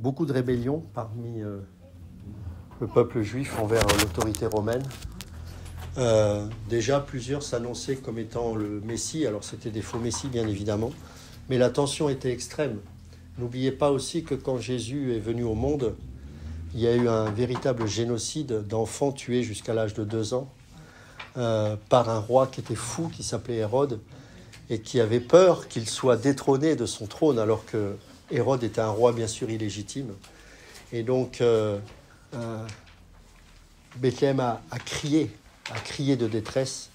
beaucoup de rébellions parmi le peuple juif envers l'autorité romaine. Déjà, plusieurs s'annonçaient comme étant le Messie. Alors, c'était des faux Messies, bien évidemment. Mais la tension était extrême. N'oubliez pas aussi que quand Jésus est venu au monde, il y a eu un véritable génocide d'enfants tués jusqu'à l'âge de 2 ans par un roi qui était fou, qui s'appelait Hérode, et qui avait peur qu'il soit détrôné de son trône, alors que Hérode était un roi bien sûr illégitime. Et donc, Bethléem a crié de détresse,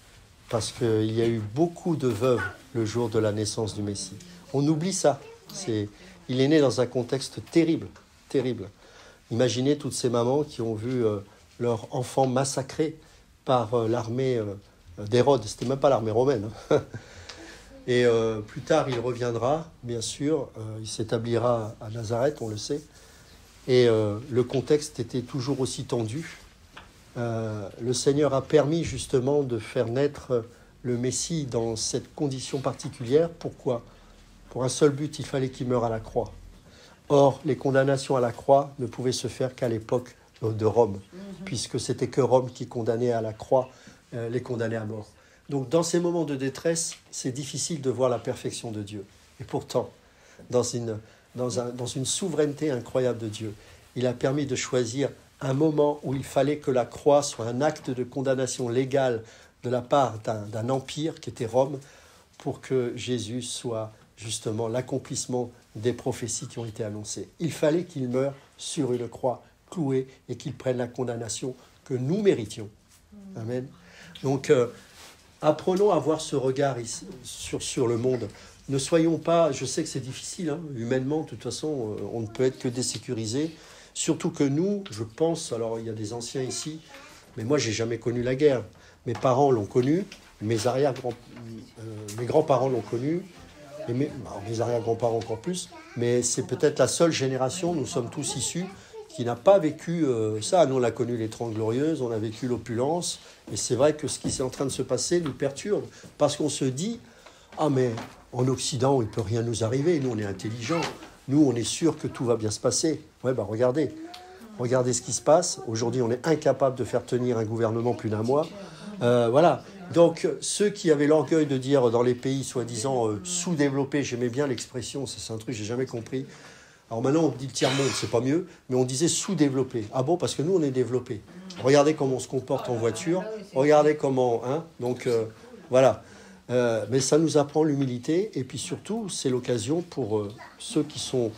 parce qu'il y a eu beaucoup de veuves le jour de la naissance du Messie. On oublie ça. Il est né dans un contexte terrible, terrible. Imaginez toutes ces mamans qui ont vu leurs enfants massacrés par l'armée d'Hérode. C'était même pas l'armée romaine. Et plus tard, il reviendra, bien sûr. Il s'établira à Nazareth, on le sait. Et le contexte était toujours aussi tendu. Le Seigneur a permis justement de faire naître le Messie dans cette condition particulière. Pourquoi ? Pour un seul but, il fallait qu'il meure à la croix. Or, les condamnations à la croix ne pouvaient se faire qu'à l'époque de Rome, puisque c'était que Rome qui condamnait à la croix, les condamnait à mort. Donc, dans ces moments de détresse, c'est difficile de voir la perfection de Dieu. Et pourtant, dans une souveraineté incroyable de Dieu, il a permis de choisir un moment où il fallait que la croix soit un acte de condamnation légale de la part d'un empire qui était Rome, pour que Jésus soit justement l'accomplissement des prophéties qui ont été annoncées. Il fallait qu'il meure sur une croix clouée et qu'il prenne la condamnation que nous méritions. Amen. Donc, apprenons à voir ce regard sur le monde. Ne soyons pas, je sais que c'est difficile, humainement, de toute façon, on ne peut être que désécurisé. Surtout que nous, je pense, alors il y a des anciens ici, mais moi, j'ai jamais connu la guerre. Mes parents l'ont connue, mes grands-parents l'ont connue, et mes arrière-grands-parents encore plus, mais c'est peut-être la seule génération, nous sommes tous issus, qui n'a pas vécu ça. Nous, on a connu les 30 Glorieuses, on a vécu l'opulence, et c'est vrai que ce qui est en train de se passer nous perturbe, parce qu'on se dit, ah mais en Occident, il ne peut rien nous arriver, nous on est intelligents, nous on est sûr que tout va bien se passer. Ouais, regardez ce qui se passe. Aujourd'hui, on est incapable de faire tenir un gouvernement plus d'1 mois. Voilà. Donc, ceux qui avaient l'orgueil de dire dans les pays soi-disant sous-développés, j'aimais bien l'expression, c'est un truc que j'ai jamais compris. Alors maintenant, on dit le tiers-monde, c'est pas mieux, mais on disait sous-développé. Ah bon, parce que nous, on est développés. Regardez comment on se comporte en voiture, regardez comment... donc, voilà. Mais ça nous apprend l'humilité, et puis surtout, c'est l'occasion pour ceux qui sont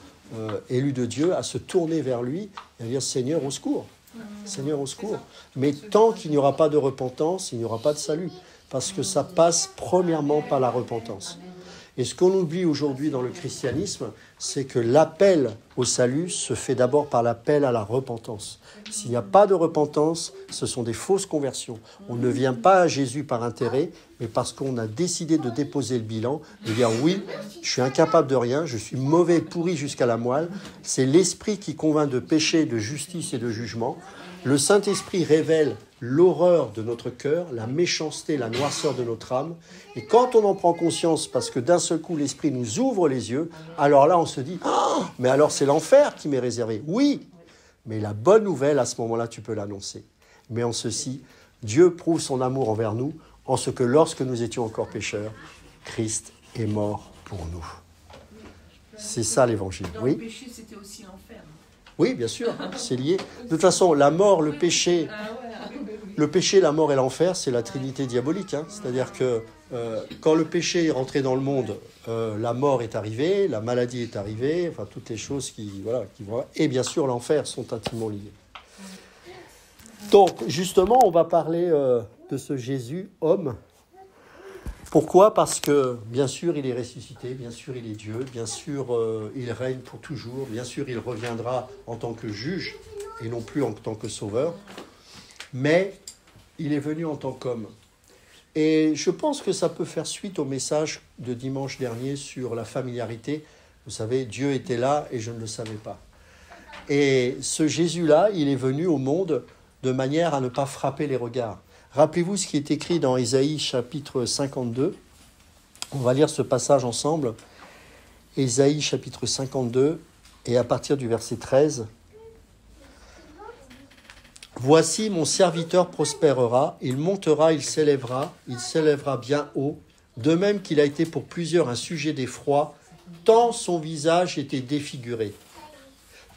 élus de Dieu à se tourner vers lui et à dire « Seigneur, au secours ». Seigneur, au secours. Mais tant qu'il n'y aura pas de repentance, il n'y aura pas de salut. Parce que ça passe premièrement par la repentance. Et ce qu'on oublie aujourd'hui dans le christianisme, c'est que l'appel au salut se fait d'abord par l'appel à la repentance. S'il n'y a pas de repentance, ce sont des fausses conversions. On ne vient pas à Jésus par intérêt, mais parce qu'on a décidé de déposer le bilan, de dire oui, je suis incapable de rien, je suis mauvais, pourri jusqu'à la moelle. C'est l'Esprit qui convainc de péché, de justice et de jugement. Le Saint-Esprit révèle l'horreur de notre cœur, la méchanceté, la noirceur de notre âme. Et quand on en prend conscience, parce que d'un seul coup, l'Esprit nous ouvre les yeux, alors là, on se dit oh, « mais alors c'est l'enfer qui m'est réservé ». Oui, mais la bonne nouvelle, à ce moment-là, tu peux l'annoncer. Mais en ceci, Dieu prouve son amour envers nous, en ce que lorsque nous étions encore pécheurs, Christ est mort pour nous. C'est ça l'Évangile. Dans oui. Le péché, c'était aussi l'enfer. Oui, bien sûr, c'est lié. De toute façon, la mort, le péché, la mort et l'enfer, c'est la trinité diabolique. C'est-à-dire que quand le péché est rentré dans le monde, la mort est arrivée, la maladie est arrivée, enfin toutes les choses qui vont... Et bien sûr, l'enfer sont intimement liés. Donc, justement, on va parler de ce Jésus, homme. Pourquoi ? Parce que, bien sûr, il est ressuscité, bien sûr, il est Dieu, bien sûr, il règne pour toujours, bien sûr, il reviendra en tant que juge et non plus en tant que sauveur, mais il est venu en tant qu'homme. Et je pense que ça peut faire suite au message de dimanche dernier sur la familiarité. Vous savez, Dieu était là et je ne le savais pas. Et ce Jésus-là, il est venu au monde de manière à ne pas frapper les regards. Rappelez-vous ce qui est écrit dans Ésaïe chapitre 52. On va lire ce passage ensemble. Ésaïe chapitre 52 et à partir du verset 13, « Voici mon serviteur prospérera, il montera, il s'élèvera bien haut, de même qu'il a été pour plusieurs un sujet d'effroi, tant son visage était défiguré,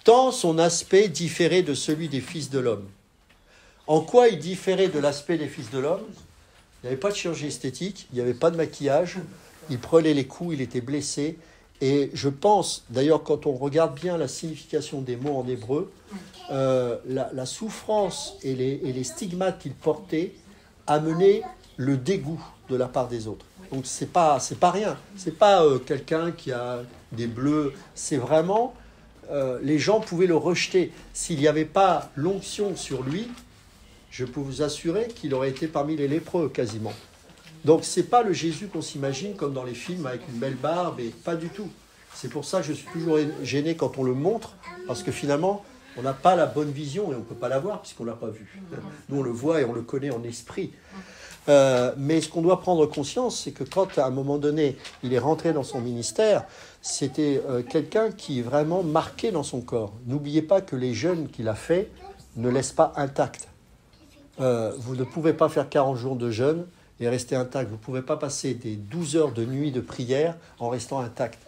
tant son aspect différait de celui des fils de l'homme. » En quoi il différait de l'aspect des fils de l'homme ? Il n'y avait pas de chirurgie esthétique, il n'y avait pas de maquillage, il prenait les coups, il était blessé. Et je pense, d'ailleurs, quand on regarde bien la signification des mots en hébreu, la souffrance et les stigmates qu'il portait amenaient le dégoût de la part des autres. Donc c'est pas rien, c'est pas quelqu'un qui a des bleus, c'est vraiment, les gens pouvaient le rejeter. S'il n'y avait pas l'onction sur lui, je peux vous assurer qu'il aurait été parmi les lépreux quasiment. Donc ce n'est pas le Jésus qu'on s'imagine comme dans les films avec une belle barbe, et pas du tout. C'est pour ça que je suis toujours gêné quand on le montre, parce que finalement, on n'a pas la bonne vision et on ne peut pas la voir puisqu'on ne l'a pas vu. Nous, on le voit et on le connaît en esprit. Mais ce qu'on doit prendre conscience, c'est que quand, à un moment donné, il est rentré dans son ministère, c'était quelqu'un qui est vraiment marqué dans son corps. N'oubliez pas que les jeûnes qu'il a fait ne laissent pas intacts. Vous ne pouvez pas faire 40 jours de jeûne et rester intact. Vous ne pouvez pas passer des 12 heures de nuit de prière en restant intact.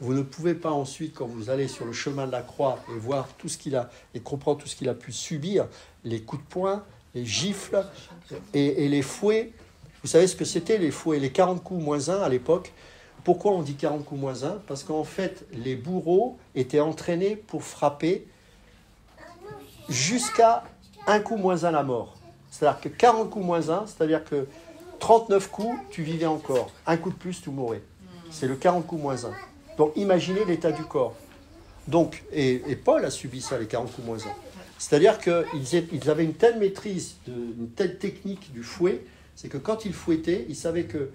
Vous ne pouvez pas ensuite, quand vous allez sur le chemin de la croix et voir tout ce qu'il a, et comprendre tout ce qu'il a pu subir, les coups de poing, les gifles et les fouets. Vous savez ce que c'était les fouets, les 40 coups moins 1 à l'époque. Pourquoi on dit 40 coups moins 1 ? Parce qu'en fait, les bourreaux étaient entraînés pour frapper jusqu'à un coup moins 1 la mort. C'est-à-dire que 40 coups moins 1, c'est-à-dire que 39 coups, tu vivais encore. Un coup de plus, tu mourrais. C'est le 40 coups moins 1. Donc imaginez l'état du corps. Donc, et Paul a subi ça, les 40 coups moins 1. C'est-à-dire qu'ils avaient une telle maîtrise, une telle technique du fouet, c'est que quand ils fouettaient, ils savaient que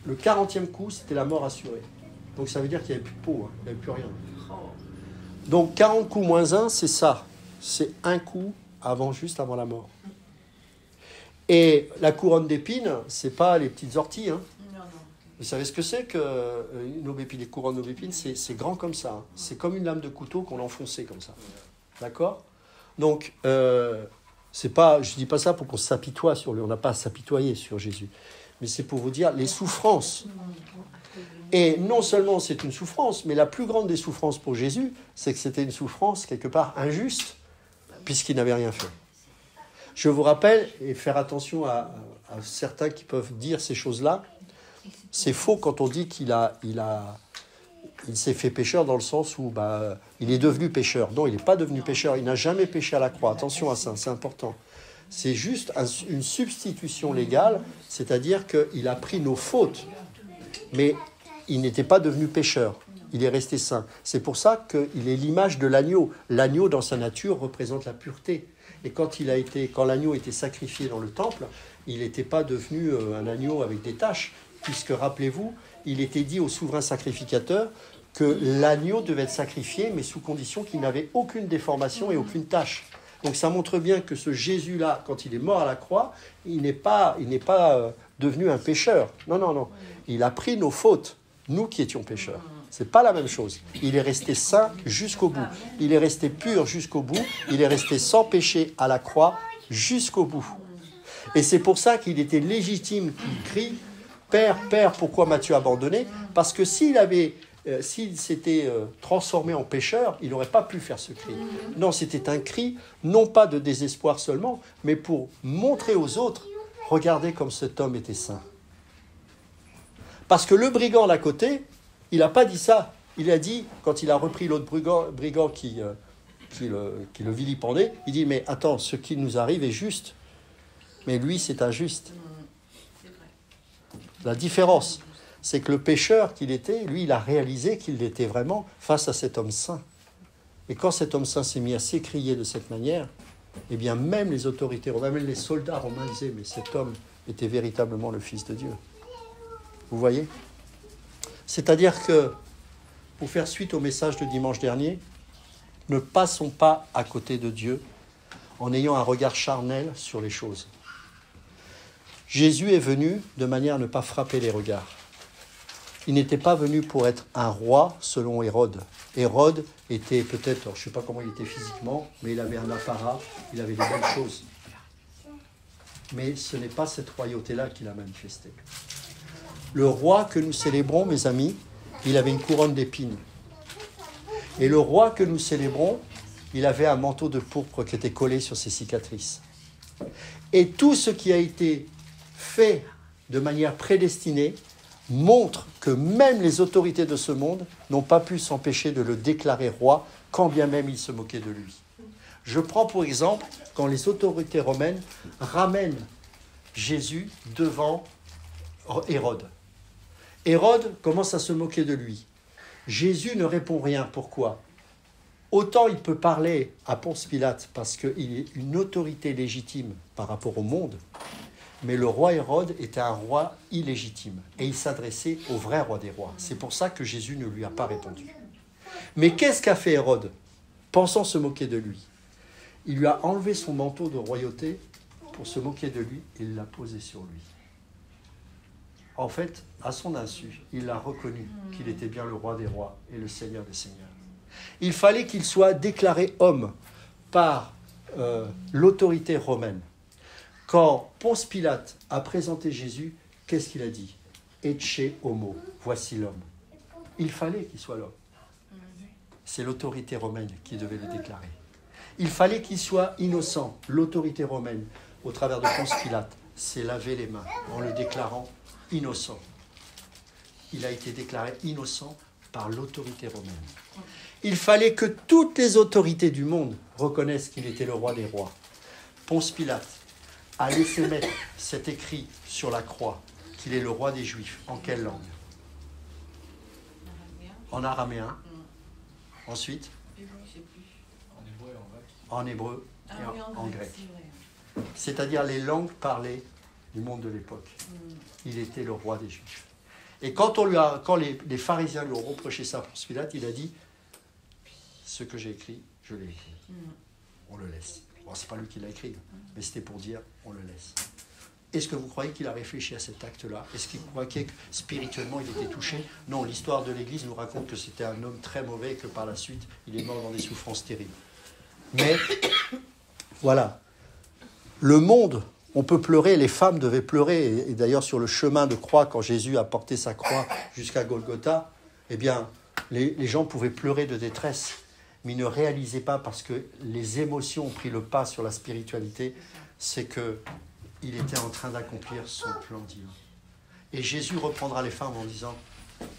le 40e coup, c'était la mort assurée. Donc ça veut dire qu'il n'y avait plus de peau, il n'y avait plus rien. Donc 40 coups moins 1, c'est ça. C'est un coup juste avant la mort. Et la couronne d'épines, c'est pas les petites orties. Hein. Non. Vous savez ce que c'est qu'une aubépine, les couronnes d'aubépine, c'est grand comme ça. Hein. C'est comme une lame de couteau qu'on enfonçait comme ça. D'accord ? Donc, c'est pas, je dis pas ça pour qu'on s'apitoie sur lui. On n'a pas à s'apitoyer sur Jésus. Mais c'est pour vous dire les souffrances. Et non seulement c'est une souffrance, mais la plus grande des souffrances pour Jésus, c'est que c'était une souffrance quelque part injuste, puisqu'il n'avait rien fait. Je vous rappelle, et faire attention à certains qui peuvent dire ces choses-là, c'est faux quand on dit qu'il s'est fait pécheur dans le sens où il est devenu pécheur. Non, il n'est pas devenu pécheur, il n'a jamais péché à la croix. Attention à ça, c'est important. C'est juste une substitution légale, c'est-à-dire qu'il a pris nos fautes, mais il n'était pas devenu pécheur. Il est resté saint. C'est pour ça qu'il est l'image de l'agneau. L'agneau, dans sa nature, représente la pureté. Et quand l'agneau était sacrifié dans le temple, il n'était pas devenu un agneau avec des taches, puisque, rappelez-vous, il était dit au souverain sacrificateur que l'agneau devait être sacrifié, mais sous condition qu'il n'avait aucune déformation et aucune tache. Donc ça montre bien que ce Jésus-là, quand il est mort à la croix, il n'est pas devenu un pécheur. Non. Il a pris nos fautes, nous qui étions pécheurs. C'est pas la même chose. Il est resté saint jusqu'au bout. Il est resté pur jusqu'au bout. Il est resté sans péché à la croix jusqu'au bout. Et c'est pour ça qu'il était légitime qu'il crie « Père, Père, pourquoi m'as-tu abandonné ?» Parce que s'il s'était transformé en pécheur, il n'aurait pas pu faire ce cri. Non, c'était un cri, non pas de désespoir seulement, mais pour montrer aux autres « Regardez comme cet homme était saint. » Parce que le brigand d'à côté, il n'a pas dit ça. Il a dit, quand il a repris l'autre brigand qui le vilipendait, il dit, mais attends, ce qui nous arrive est juste. Mais lui, c'est injuste. La différence, c'est que le pécheur qu'il était, lui, il a réalisé qu'il l'était vraiment face à cet homme saint. Et quand cet homme saint s'est mis à s'écrier de cette manière, eh bien, même les autorités romaines, même les soldats romains disaient, mais cet homme était véritablement le Fils de Dieu. Vous voyez ? C'est-à-dire que, pour faire suite au message de dimanche dernier, ne passons pas à côté de Dieu en ayant un regard charnel sur les choses. Jésus est venu de manière à ne pas frapper les regards. il n'était pas venu pour être un roi selon Hérode. Hérode était peut-être, je ne sais pas comment il était physiquement, mais il avait un apparat, il avait des belles choses. Mais ce n'est pas cette royauté-là qu'il a manifestée. Le roi que nous célébrons, mes amis, il avait une couronne d'épines. Et le roi que nous célébrons, il avait un manteau de pourpre qui était collé sur ses cicatrices. Et tout ce qui a été fait de manière prédestinée montre que même les autorités de ce monde n'ont pas pu s'empêcher de le déclarer roi, quand bien même ils se moquaient de lui. Je prends pour exemple quand les autorités romaines ramènent Jésus devant Hérode. Hérode commence à se moquer de lui. Jésus ne répond rien. Pourquoi ? Autant il peut parler à Ponce Pilate parce qu'il est une autorité légitime par rapport au monde, mais le roi Hérode était un roi illégitime et il s'adressait au vrai roi des rois. C'est pour ça que Jésus ne lui a pas répondu. Mais qu'est-ce qu'a fait Hérode, pensant se moquer de lui ? Il lui a enlevé son manteau de royauté pour se moquer de lui et il l'a posé sur lui. En fait, à son insu, il a reconnu qu'il était bien le roi des rois et le Seigneur des seigneurs. Il fallait qu'il soit déclaré homme par l'autorité romaine. Quand Ponce Pilate a présenté Jésus, qu'est-ce qu'il a dit ? Ecce homo, voici l'homme. Il fallait qu'il soit l'homme. C'est l'autorité romaine qui devait le déclarer. Il fallait qu'il soit innocent. L'autorité romaine, au travers de Ponce Pilate, s'est lavé les mains en le déclarant innocent. Il a été déclaré innocent par l'autorité romaine. Il fallait que toutes les autorités du monde reconnaissent qu'il était le roi des rois. Ponce Pilate a laissé mettre cet écrit sur la croix, qu'il est le roi des Juifs. En quelle langue ? En araméen. Ensuite ? En hébreu et en grec. C'est-à-dire les langues parlées du monde de l'époque. Il était le roi des Juifs. Et quand les pharisiens lui ont reproché ça pour Pilate, il a dit « Ce que j'ai écrit, je l'ai écrit. On le laisse. » Bon, c'est pas lui qui l'a écrit, mais c'était pour dire « on le laisse ». Est-ce que vous croyez qu'il a réfléchi à cet acte-là ? Est-ce qu'il croyait que spirituellement il était touché ? Non, l'histoire de l'Église nous raconte que c'était un homme très mauvais et que par la suite, il est mort dans des souffrances terribles. Mais, voilà. Le monde, on peut pleurer, les femmes devaient pleurer. Et d'ailleurs, sur le chemin de croix, quand Jésus a porté sa croix jusqu'à Golgotha, eh bien, les gens pouvaient pleurer de détresse, mais ils ne réalisaient pas, parce que les émotions ont pris le pas sur la spiritualité, c'est qu'il était en train d'accomplir son plan divin. Et Jésus reprendra les femmes en disant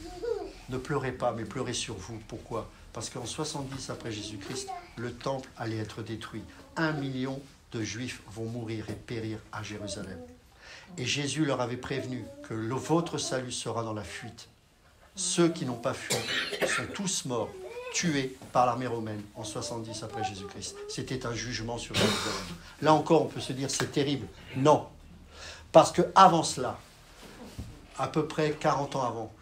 « Ne pleurez pas, mais pleurez sur vous. » Pourquoi ? Parce qu'en 70 après Jésus-Christ, le temple allait être détruit. 1 million de Juifs vont mourir et périr à Jérusalem. Et Jésus leur avait prévenu que votre salut sera dans la fuite. Ceux qui n'ont pas fui sont tous morts, tués par l'armée romaine en 70 après Jésus-Christ. C'était un jugement sur Jérusalem. Là encore, on peut se dire c'est terrible. Non. Parce qu'avant cela, à peu près 40 ans avant,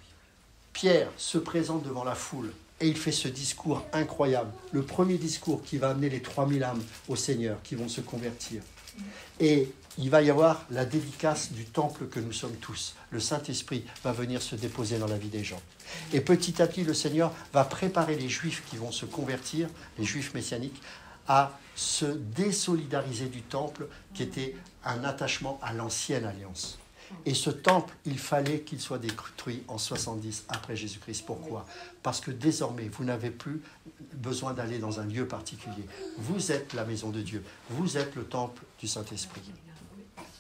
Pierre se présente devant la foule et il fait ce discours incroyable. Le premier discours qui va amener les 3000 âmes au Seigneur, qui vont se convertir. Et il va y avoir la dédicace du temple que nous sommes tous. Le Saint-Esprit va venir se déposer dans la vie des gens. Et petit à petit, le Seigneur va préparer les Juifs qui vont se convertir, les Juifs messianiques, à se désolidariser du temple qui était un attachement à l'ancienne alliance. Et ce temple, il fallait qu'il soit détruit en 70 après Jésus-Christ. Pourquoi ? Parce que désormais, vous n'avez plus besoin d'aller dans un lieu particulier. Vous êtes la maison de Dieu. Vous êtes le temple du Saint-Esprit.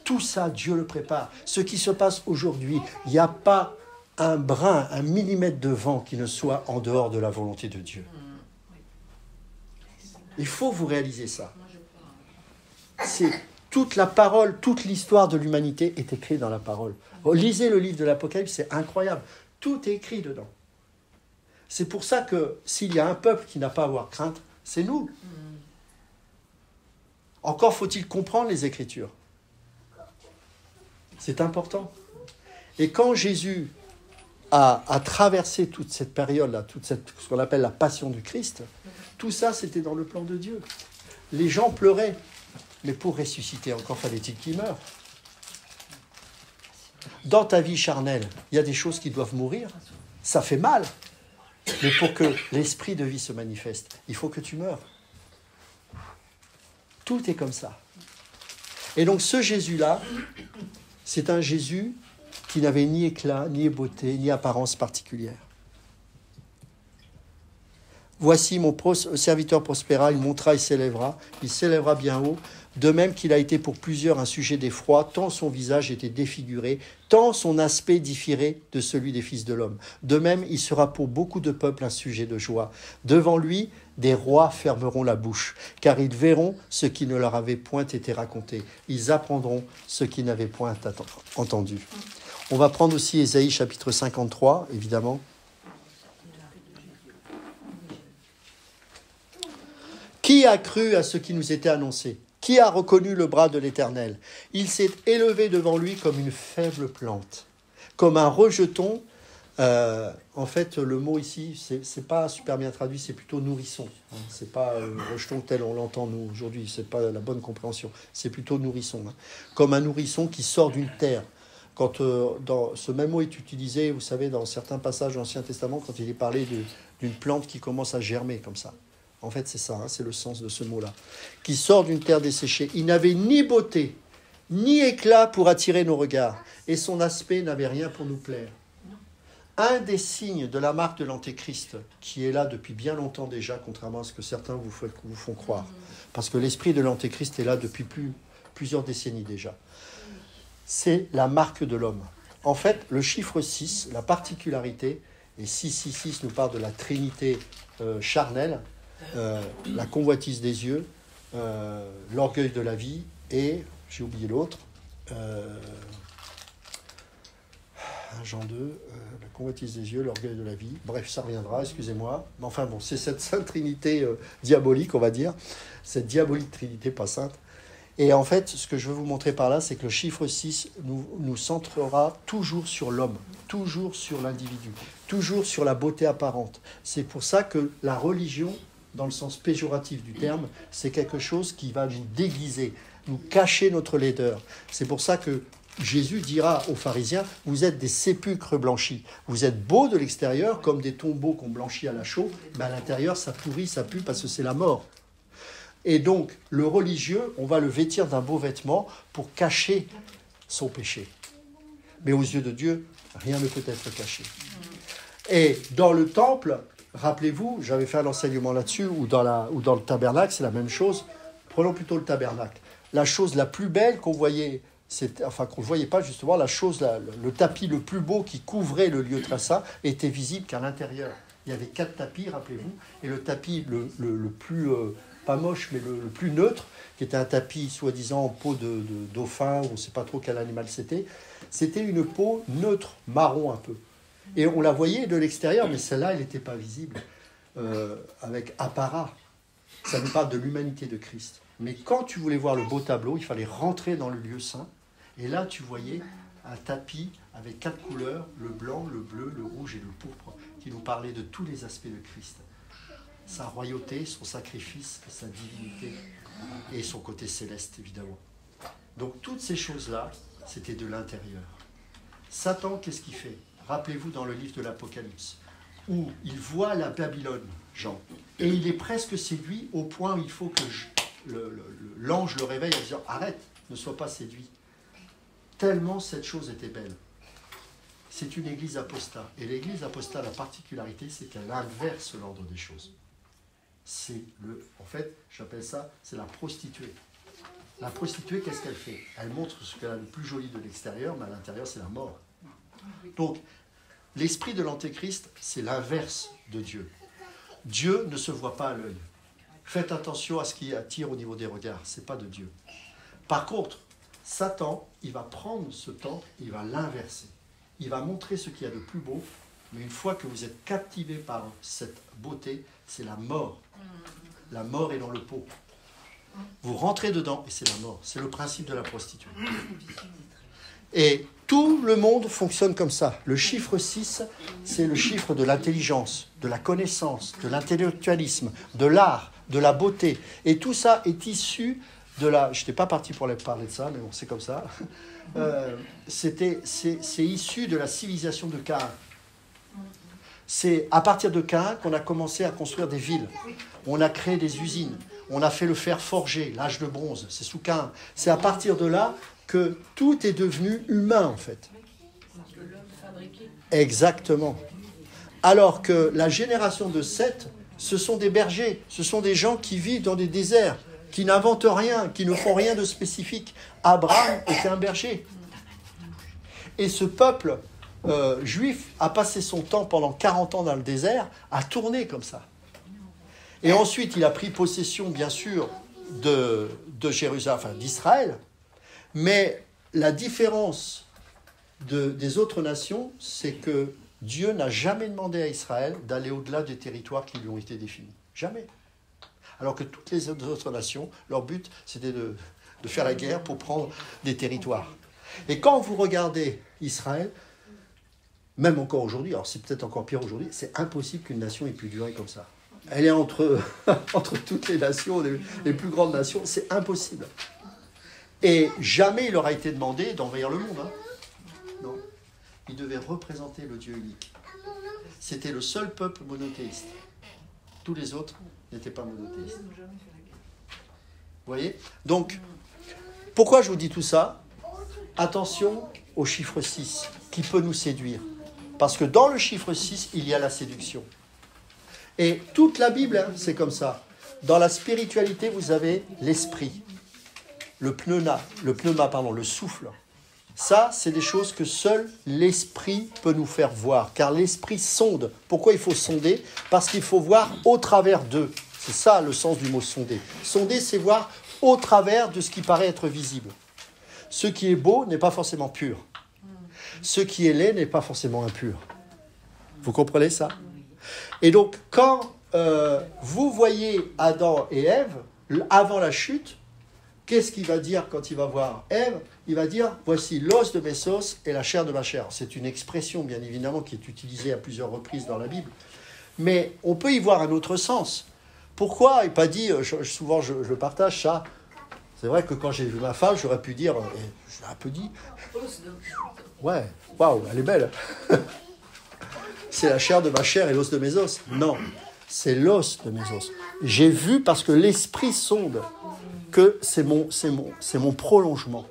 Tout ça, Dieu le prépare. Ce qui se passe aujourd'hui, il n'y a pas un brin, un millimètre de vent qui ne soit en dehors de la volonté de Dieu. Il faut vous réaliser ça. C'est toute la parole, toute l'histoire de l'humanité est écrite dans la parole. Lisez le livre de l'Apocalypse, c'est incroyable. Tout est écrit dedans. C'est pour ça que s'il y a un peuple qui n'a pas à avoir crainte, c'est nous. Encore faut-il comprendre les Écritures. C'est important. Et quand Jésus a traversé toute cette période-là, ce qu'on appelle la passion du Christ, tout ça, c'était dans le plan de Dieu. Les gens pleuraient. Mais pour ressusciter, encore fallait-il qu'il meure. Dans ta vie charnelle, il y a des choses qui doivent mourir. Ça fait mal. Mais pour que l'esprit de vie se manifeste, il faut que tu meurs. Tout est comme ça. Et donc ce Jésus-là, c'est un Jésus qui n'avait ni éclat, ni beauté, ni apparence particulière. Voici mon serviteur prospéra, il montera et s'élèvera, il s'élèvera bien haut, de même qu'il a été pour plusieurs un sujet d'effroi, tant son visage était défiguré, tant son aspect différait de celui des fils de l'homme. De même, il sera pour beaucoup de peuples un sujet de joie. Devant lui, des rois fermeront la bouche, car ils verront ce qui ne leur avait point été raconté. Ils apprendront ce qu'ils n'avaient point entendu. On va prendre aussi Ésaïe chapitre 53, évidemment. Qui a cru à ce qui nous était annoncé ? Qui a reconnu le bras de l'Éternel ? Il s'est élevé devant lui comme une faible plante, comme un rejeton. En fait, le mot ici, c'est pas super bien traduit, c'est plutôt nourrisson. C'est pas rejeton tel on l'entend nous aujourd'hui, c'est pas la bonne compréhension. C'est plutôt nourrisson, comme un nourrisson qui sort d'une terre. Quand dans ce même mot est utilisé, vous savez, dans certains passages de l'Ancien Testament, quand il est parlé d'une plante qui commence à germer comme ça. En fait, c'est ça, c'est le sens de ce mot-là. Qui sort d'une terre desséchée. Il n'avait ni beauté, ni éclat pour attirer nos regards, et son aspect n'avait rien pour nous plaire. Un des signes de la marque de l'Antéchrist, qui est là depuis bien longtemps déjà, contrairement à ce que certains vous font croire, parce que l'esprit de l'Antéchrist est là depuis plusieurs décennies déjà, c'est la marque de l'homme. En fait, le chiffre 6, la particularité, et 666 nous parle de la trinité charnelle, la convoitise des yeux, l'orgueil de la vie et, j'ai oublié l'autre, Jean 2, la convoitise des yeux, l'orgueil de la vie, bref, ça reviendra, excusez-moi. Mais enfin bon, c'est cette sainte trinité diabolique, on va dire, cette diabolique trinité, pas sainte. Et en fait, ce que je veux vous montrer par là, c'est que le chiffre 6 nous centrera toujours sur l'homme, toujours sur l'individu, toujours sur la beauté apparente. C'est pour ça que la religion, dans le sens péjoratif du terme, c'est quelque chose qui va nous déguiser, nous cacher notre laideur. C'est pour ça que Jésus dira aux pharisiens, vous êtes des sépulcres blanchis. Vous êtes beaux de l'extérieur, comme des tombeaux qu'on blanchit à la chaux, mais à l'intérieur, ça pourrit, ça pue, parce que c'est la mort. Et donc, le religieux, on va le vêtir d'un beau vêtement pour cacher son péché. Mais aux yeux de Dieu, rien ne peut être caché. Et dans le temple, rappelez-vous, j'avais fait un enseignement là-dessus, ou dans le tabernacle, c'est la même chose. Prenons plutôt le tabernacle. La chose la plus belle qu'on voyait, qu'on ne voyait pas justement, le tapis le plus beau qui couvrait le lieu très saint était visible qu'à l'intérieur. Il y avait 4 tapis, rappelez-vous, et le tapis le plus, pas moche, mais le plus neutre, qui était un tapis soi-disant en peau de dauphin, on ne sait pas trop quel animal c'était une peau neutre, marron un peu. Et on la voyait de l'extérieur, mais celle-là, elle n'était pas visible, avec apparat. Ça nous parle de l'humanité de Christ. Mais quand tu voulais voir le beau tableau, il fallait rentrer dans le lieu saint. Et là, tu voyais un tapis avec 4 couleurs, le blanc, le bleu, le rouge et le pourpre, qui nous parlait de tous les aspects de Christ. Sa royauté, son sacrifice, sa divinité et son côté céleste, évidemment. Donc, toutes ces choses-là, c'était de l'intérieur. Satan, qu'est-ce qu'il fait ? Rappelez-vous dans le livre de l'Apocalypse, où il voit la Babylone, Jean, et il est presque séduit au point où il faut que l'ange le réveille en disant « Arrête, ne sois pas séduit ». Tellement cette chose était belle. C'est une église apostat. Et l'église apostat, la particularité, c'est qu'elle inverse l'ordre des choses. En fait, j'appelle ça, c'est la prostituée. La prostituée, qu'est-ce qu'elle fait ? Elle montre ce qu'elle a de plus joli de l'extérieur, mais à l'intérieur, c'est la mort. Donc, l'esprit de l'Antéchrist, c'est l'inverse de Dieu. Dieu ne se voit pas à l'œil. Faites attention à ce qui attire au niveau des regards, ce n'est pas de Dieu. Par contre, Satan, il va prendre ce temple, il va l'inverser. Il va montrer ce qu'il y a de plus beau, mais une fois que vous êtes captivé par cette beauté, c'est la mort. La mort est dans le pot. Vous rentrez dedans et c'est la mort. C'est le principe de la prostituée. Et tout le monde fonctionne comme ça. Le chiffre 6, c'est le chiffre de l'intelligence, de la connaissance, de l'intellectualisme, de l'art, de la beauté. Et tout ça est issu de la... Je n'étais pas parti pour parler de ça, mais bon, c'est comme ça. C'est issu de la civilisation de Caïn. C'est à partir de Caïn qu'on a commencé à construire des villes. On a créé des usines. On a fait le fer forgé, l'âge de bronze. C'est sous Caïn. C'est à partir de là que tout est devenu humain, en fait. Exactement. Alors que la génération de Seth, ce sont des bergers. Ce sont des gens qui vivent dans des déserts, qui n'inventent rien, qui ne font rien de spécifique. Abraham était un berger. Et ce peuple juif a passé son temps pendant 40 ans dans le désert à tourner comme ça. Et ensuite, il a pris possession, bien sûr, de Jérusalem, enfin d'Israël. Mais la différence des autres nations, c'est que Dieu n'a jamais demandé à Israël d'aller au-delà des territoires qui lui ont été définis. Jamais. Alors que toutes les autres nations, leur but, c'était de faire la guerre pour prendre des territoires. Et quand vous regardez Israël, même encore aujourd'hui, alors c'est peut-être encore pire aujourd'hui, c'est impossible qu'une nation ait pu durer comme ça. Elle est entre toutes les nations, les plus grandes nations, c'est impossible. Et jamais il leur a été demandé d'envahir le monde. Hein. Non. Ils devaient représenter le Dieu unique. C'était le seul peuple monothéiste. Tous les autres n'étaient pas monothéistes. Vous voyez ? Donc, pourquoi je vous dis tout ça ? Attention au chiffre 6, qui peut nous séduire. Parce que dans le chiffre 6, il y a la séduction. Et toute la Bible, hein, c'est comme ça. Dans la spiritualité, vous avez l'esprit, le pneuma, le souffle. Ça, c'est des choses que seul l'esprit peut nous faire voir. Car l'esprit sonde. Pourquoi il faut sonder ? Parce qu'il faut voir au travers d'eux. C'est ça le sens du mot sonder. Sonder, c'est voir au travers de ce qui paraît être visible. Ce qui est beau n'est pas forcément pur. Ce qui est laid n'est pas forcément impur. Vous comprenez ça ? Et donc, quand vous voyez Adam et Ève, avant la chute, qu'est-ce qu'il va dire quand il va voir Ève ? Il va dire, voici l'os de mes os et la chair de ma chair. C'est une expression, bien évidemment, qui est utilisée à plusieurs reprises dans la Bible. Mais on peut y voir un autre sens. Pourquoi ? Il n'a pas dit, souvent je le partage ça. C'est vrai que quand j'ai vu ma femme, j'aurais pu dire, je l'ai un peu dit, ouais, waouh, elle est belle. C'est la chair de ma chair et l'os de mes os. Non, c'est l'os de mes os. J'ai vu parce que l'esprit sonde que c'est mon prolongement.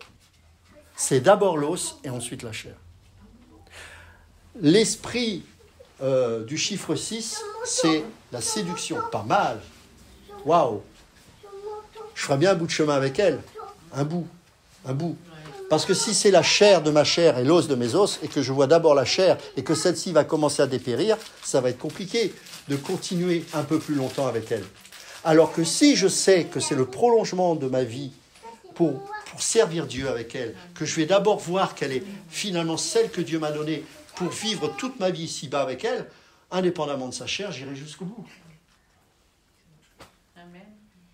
C'est d'abord l'os et ensuite la chair. L'esprit du chiffre 6, c'est la séduction. Pas mal. Waouh. Je ferais bien un bout de chemin avec elle. Un bout. Parce que si c'est la chair de ma chair et l'os de mes os, et que je vois d'abord la chair, et que celle-ci va commencer à dépérir, ça va être compliqué de continuer un peu plus longtemps avec elle. Alors que si je sais que c'est le prolongement de ma vie pour servir Dieu avec elle, que je vais d'abord voir qu'elle est finalement celle que Dieu m'a donnée pour vivre toute ma vie ici-bas avec elle, indépendamment de sa chair, j'irai jusqu'au bout.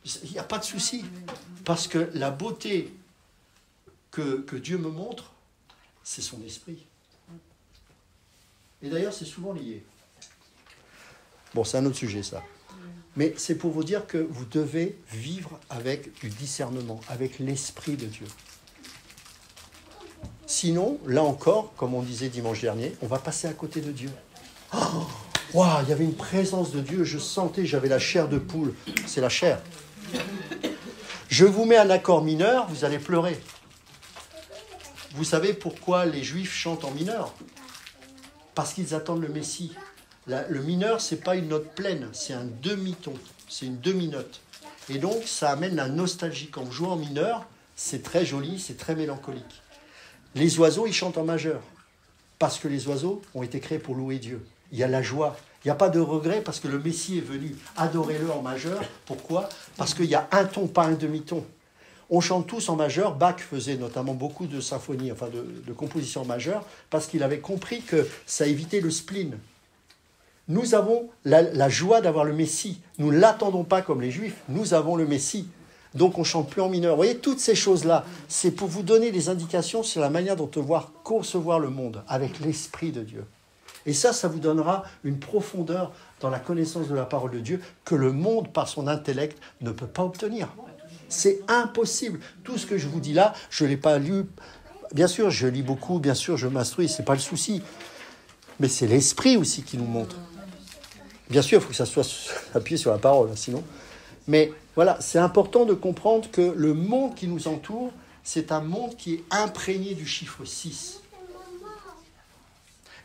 Il n'y a pas de souci. Parce que la beauté que Dieu me montre, c'est son esprit. Et d'ailleurs, c'est souvent lié. Bon, c'est un autre sujet, ça. Mais c'est pour vous dire que vous devez vivre avec du discernement, avec l'esprit de Dieu. Sinon, là encore, comme on disait dimanche dernier, on va passer à côté de Dieu. Oh, wow, il y avait une présence de Dieu, je sentais, j'avais la chair de poule. C'est la chair. Je vous mets un accord mineur, vous allez pleurer. Vous savez pourquoi les Juifs chantent en mineur ? Parce qu'ils attendent le Messie. Le mineur, ce n'est pas une note pleine, c'est un demi-ton, c'est une demi-note. Et donc, ça amène la nostalgie. Quand vous jouez en mineur, c'est très joli, c'est très mélancolique. Les oiseaux, ils chantent en majeur, parce que les oiseaux ont été créés pour louer Dieu. Il y a la joie, il n'y a pas de regret, parce que le Messie est venu. Adorez-le en majeur. Pourquoi ? Parce qu'il y a un ton, pas un demi-ton. On chante tous en majeur. Bach faisait notamment beaucoup de symphonies, enfin de compositions en majeur, parce qu'il avait compris que ça évitait le spleen. Nous avons la joie d'avoir le Messie. Nous ne l'attendons pas comme les Juifs. Nous avons le Messie. Donc on ne chante plus en mineur. Vous voyez, toutes ces choses-là, c'est pour vous donner des indications sur la manière dont on va concevoir le monde avec l'Esprit de Dieu. Et ça vous donnera une profondeur dans la connaissance de la parole de Dieu que le monde, par son intellect, ne peut pas obtenir. C'est impossible. Tout ce que je vous dis là, je ne l'ai pas lu. Bien sûr, je lis beaucoup, bien sûr, je m'instruis, ce n'est pas le souci. Mais c'est l'Esprit aussi qui nous montre. Bien sûr, il faut que ça soit appuyé sur la parole, sinon. Mais voilà, c'est important de comprendre que le monde qui nous entoure, c'est un monde qui est imprégné du chiffre 6.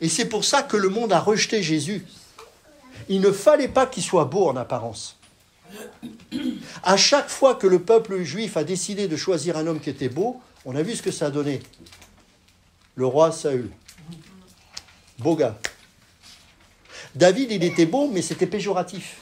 Et c'est pour ça que le monde a rejeté Jésus. Il ne fallait pas qu'il soit beau en apparence. À chaque fois que le peuple juif a décidé de choisir un homme qui était beau, on a vu ce que ça a donné. Le roi Saül. Beau gars. David, il était beau, mais c'était péjoratif.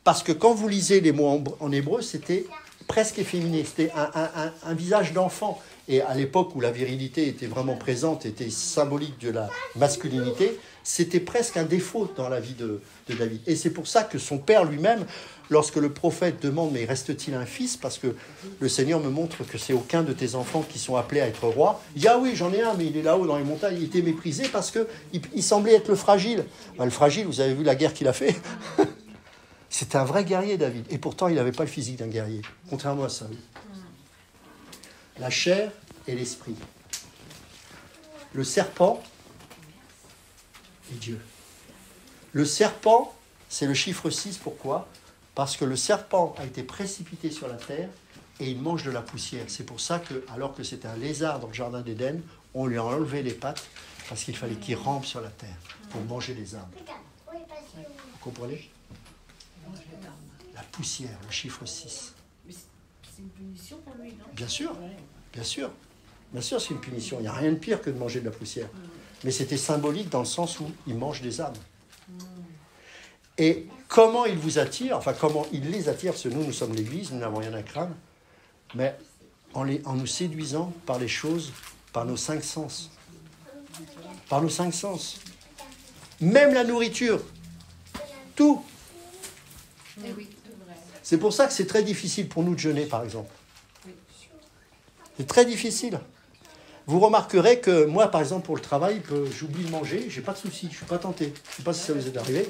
Parce que quand vous lisez les mots en hébreu, c'était presque efféminé. C'était un visage d'enfant. Et à l'époque où la virilité était vraiment présente, était symbolique de la masculinité, c'était presque un défaut dans la vie de David. Et c'est pour ça que son père lui-même, lorsque le prophète demande « Mais reste-t-il un fils ?» Parce que le Seigneur me montre que c'est aucun de tes enfants qui sont appelés à être roi. Il dit « Ah oui, j'en ai un, mais il est là-haut dans les montagnes. Il était méprisé parce qu'il semblait être le fragile. » Le fragile, vous avez vu la guerre qu'il a fait. C'était un vrai guerrier, David. Et pourtant, il n'avait pas le physique d'un guerrier, contrairement à ça. La chair et l'esprit. Le serpent et Dieu. Le serpent, c'est le chiffre 6. Pourquoi ? Parce que le serpent a été précipité sur la terre et il mange de la poussière. C'est pour ça que, alors que c'était un lézard dans le jardin d'Éden, on lui a enlevé les pattes parce qu'il fallait qu'il rampe sur la terre pour manger les arbres. Vous comprenez ? La poussière, le chiffre 6. C'est une punition pour lui, non ? Bien sûr, bien sûr. Bien sûr, c'est une punition. Il n'y a rien de pire que de manger de la poussière. Mais c'était symbolique dans le sens où il mange des âmes. Et comment il vous attire, enfin comment il les attire, parce que nous sommes l'Église, nous n'avons rien à craindre, mais en nous séduisant par les choses, par nos 5 sens. Par nos 5 sens. Même la nourriture. Tout. C'est pour ça que c'est très difficile pour nous de jeûner, par exemple. C'est très difficile. Vous remarquerez que moi, par exemple, pour le travail, j'oublie de manger, j'ai pas de souci, je ne suis pas tenté. Je ne sais pas si ça vous est arrivé.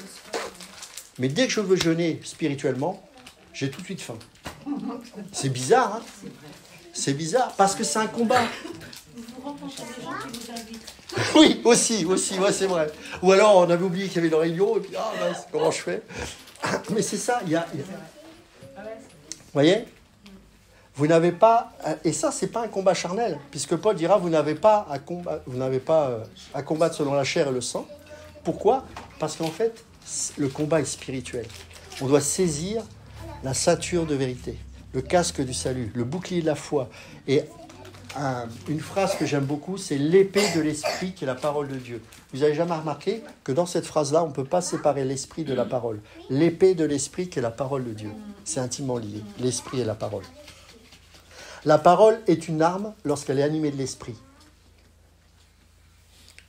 Mais dès que je veux jeûner spirituellement, j'ai tout de suite faim. C'est bizarre, hein ? C'est bizarre, parce que c'est un combat. Vous rencontrez des gens qui vous invitent. Oui, aussi, ouais, c'est vrai. Ou alors, on avait oublié qu'il y avait le réunion, et puis, comment je fais ? Mais c'est ça, il y a... Vous voyez ? Vous n'avez pas... Et ça, ce n'est pas un combat charnel, puisque Paul dira, vous n'avez pas à combattre selon la chair et le sang. Pourquoi ? Parce qu'en fait, le combat est spirituel. On doit saisir la ceinture de vérité, le casque du salut, le bouclier de la foi. Et une phrase que j'aime beaucoup, c'est l'épée de l'esprit qui est la parole de Dieu. Vous n'avez jamais remarqué que dans cette phrase-là, on ne peut pas séparer l'esprit de la parole. L'épée de l'esprit qui est la parole de Dieu. C'est intimement lié, l'esprit et la parole. La parole est une arme lorsqu'elle est animée de l'esprit.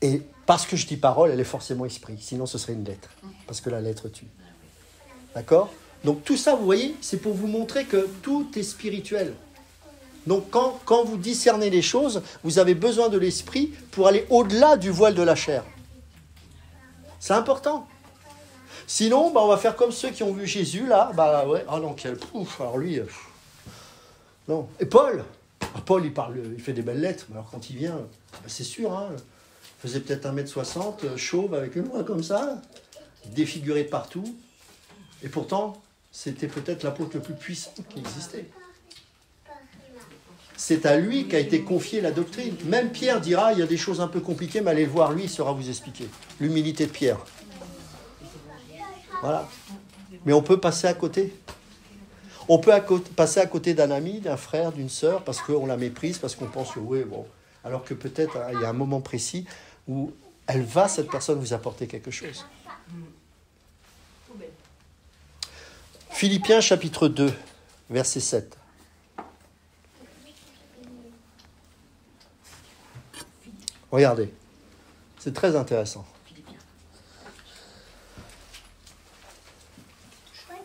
Et parce que je dis parole, elle est forcément esprit. Sinon, ce serait une lettre. Parce que la lettre tue. D'accord ? Donc tout ça, vous voyez, c'est pour vous montrer que tout est spirituel. Donc quand vous discernez les choses, vous avez besoin de l'esprit pour aller au-delà du voile de la chair. C'est important. Sinon, on va faire comme ceux qui ont vu Jésus, là. Non, quel pouf, alors lui... non. Et Paul, il fait des belles lettres, mais alors quand il vient, c'est sûr, hein, il faisait peut-être 1m60, chauve, avec une voix comme ça, défiguré de partout, et pourtant, c'était peut-être l'apôtre le plus puissant qui existait. C'est à lui qu'a été confiée la doctrine. Même Pierre dira, il y a des choses un peu compliquées, mais allez le voir, lui, il saura vous expliquer. L'humilité de Pierre. Voilà. Mais on peut passer à côté. On peut passer à côté d'un ami, d'un frère, d'une sœur, parce qu'on la méprise, parce qu'on pense que oui, bon. Alors que peut-être il y a un moment précis où cette personne, vous apporter quelque chose. Philippiens chapitre 2, verset 7. Regardez, c'est très intéressant.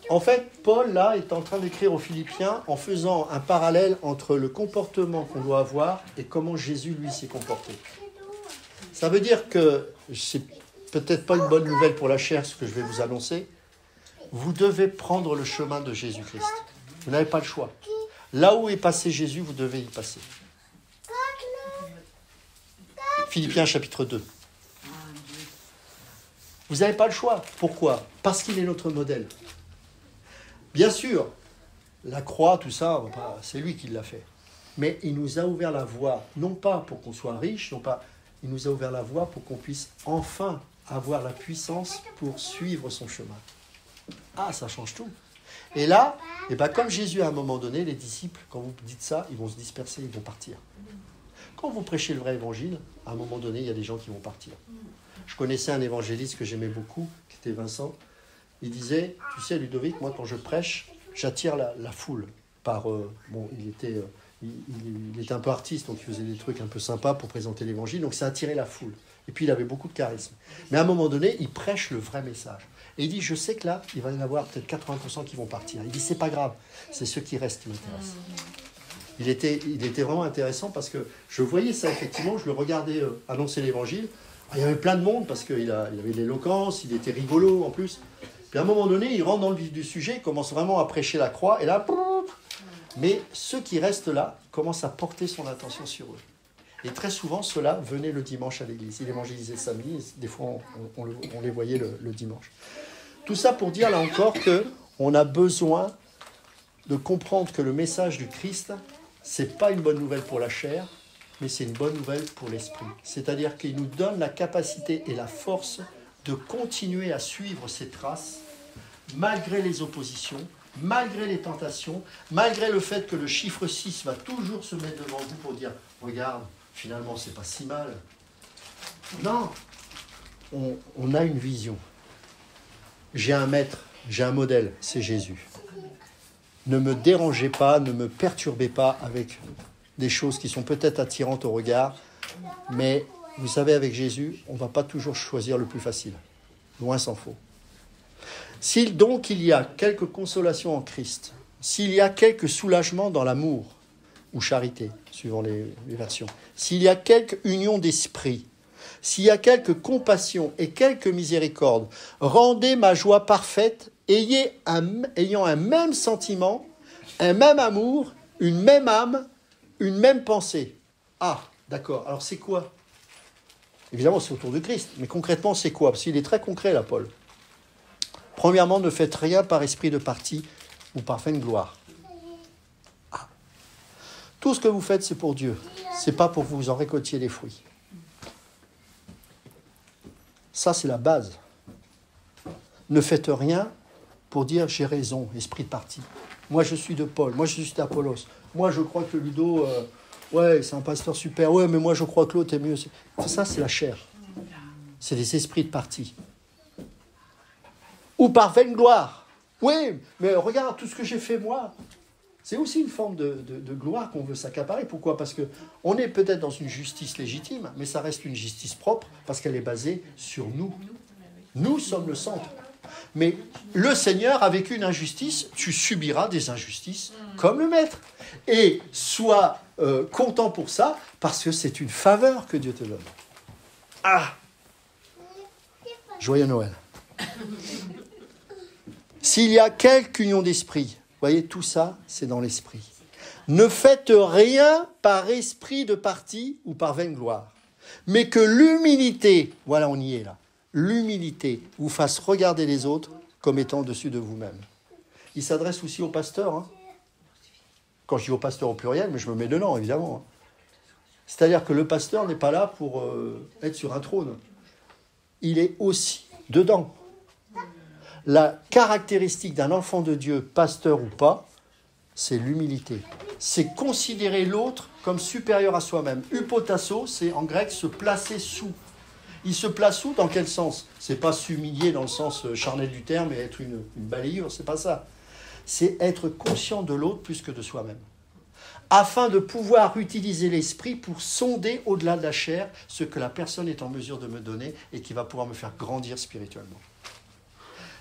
En fait, Paul, là, est en train d'écrire aux Philippiens en faisant un parallèle entre le comportement qu'on doit avoir et comment Jésus, lui, s'est comporté. Ça veut dire que, c'est peut-être pas une bonne nouvelle pour la chair, ce que je vais vous annoncer, vous devez prendre le chemin de Jésus-Christ. Vous n'avez pas le choix. Là où est passé Jésus, vous devez y passer. Philippiens chapitre 2. Vous n'avez pas le choix. Pourquoi? Parce qu'il est notre modèle. Bien sûr, la croix, tout ça, c'est lui qui l'a fait. Mais il nous a ouvert la voie, non pas pour qu'on soit riche, non pas, il nous a ouvert la voie pour qu'on puisse enfin avoir la puissance pour suivre son chemin. Ah, ça change tout. Et là, comme Jésus à un moment donné, les disciples, quand vous dites ça, ils vont se disperser, ils vont partir. Quand vous prêchez le vrai évangile, à un moment donné, il y a des gens qui vont partir. Je connaissais un évangéliste que j'aimais beaucoup, qui était Vincent. Il disait, tu sais Ludovic, moi quand je prêche, j'attire la foule. Il était un peu artiste, donc il faisait des trucs un peu sympas pour présenter l'évangile, donc ça attirait la foule. Et puis il avait beaucoup de charisme. Mais à un moment donné, il prêche le vrai message. Et il dit, je sais que là, il va y en avoir peut-être 80% qui vont partir. Il dit, c'est pas grave, c'est ceux qui restent qui m'intéressent. Il était vraiment intéressant parce que je voyais ça effectivement, je le regardais annoncer l'évangile. Il y avait plein de monde parce qu'il avait de l'éloquence, il était rigolo en plus. Puis à un moment donné, il rentre dans le vif du sujet, il commence vraiment à prêcher la croix, et là, mais ceux qui restent là commencent à porter son attention sur eux. Et très souvent, ceux-là venaient le dimanche à l'église. Il évangélisait samedi, des fois on les voyait le dimanche. Tout ça pour dire là encore qu'on a besoin de comprendre que le message du Christ, c'est pas une bonne nouvelle pour la chair, mais c'est une bonne nouvelle pour l'esprit. C'est-à-dire qu'il nous donne la capacité et la force de continuer à suivre ses traces, malgré les oppositions, malgré les tentations, malgré le fait que le chiffre 6 va toujours se mettre devant vous pour dire « Regarde, finalement, c'est pas si mal. » Non, on a une vision. J'ai un maître, j'ai un modèle, c'est Jésus. Ne me dérangez pas, ne me perturbez pas avec des choses qui sont peut-être attirantes au regard, mais vous savez, avec Jésus, on ne va pas toujours choisir le plus facile. Loin s'en faut. S'il donc il y a quelque consolation en Christ, s'il y a quelque soulagement dans l'amour, ou charité, suivant les versions, s'il y a quelque union d'esprit, s'il y a quelque compassion et quelque miséricorde, rendez ma joie parfaite, ayant un même sentiment, un même amour, une même âme, une même pensée. Ah, d'accord. Alors c'est quoi? Évidemment, c'est autour de Christ. Mais concrètement, c'est quoi? Parce qu'il est très concret, là, Paul. Premièrement, ne faites rien par esprit de parti ou par vaine gloire. Ah. Tout ce que vous faites, c'est pour Dieu. Ce n'est pas pour que vous en récoltiez les fruits. Ça, c'est la base. Ne faites rien pour dire « j'ai raison, esprit de parti ». Moi, je suis de Paul. Moi, je suis d'Apollos. Moi, je crois que Ludo, c'est un pasteur super. Ouais, mais moi, je crois que l'autre est mieux. Ça, c'est la chair. C'est des esprits de parti. Ou par vaine gloire. Oui, mais regarde tout ce que j'ai fait moi. C'est aussi une forme de gloire qu'on veut s'accaparer. Pourquoi? Parce qu'on est peut-être dans une justice légitime, mais ça reste une justice propre parce qu'elle est basée sur nous. Nous sommes le centre. Mais le Seigneur a vécu une injustice, tu subiras des injustices comme le Maître. Et sois content pour ça, parce que c'est une faveur que Dieu te donne. Ah! Joyeux Noël. S'il y a quelque union d'esprit, vous voyez, tout ça, c'est dans l'esprit. Ne faites rien par esprit de parti ou par vaine gloire, mais que l'humilité, voilà, on y est là, l'humilité vous fasse regarder les autres comme étant au-dessus de vous-même. Il s'adresse aussi aux pasteurs. Hein. Quand je dis aux pasteurs au pluriel, mais je me mets dedans, évidemment. Hein. C'est-à-dire que le pasteur n'est pas là pour être sur un trône. Il est aussi dedans. La caractéristique d'un enfant de Dieu, pasteur ou pas, c'est l'humilité. C'est considérer l'autre comme supérieur à soi-même. Upotasso, c'est en grec se placer sous. Il se place où? Dans quel sens? C'est pas s'humilier dans le sens charnel du terme et être une balayure, c'est pas ça. C'est être conscient de l'autre plus que de soi-même. Afin de pouvoir utiliser l'esprit pour sonder au-delà de la chair ce que la personne est en mesure de me donner et qui va pouvoir me faire grandir spirituellement.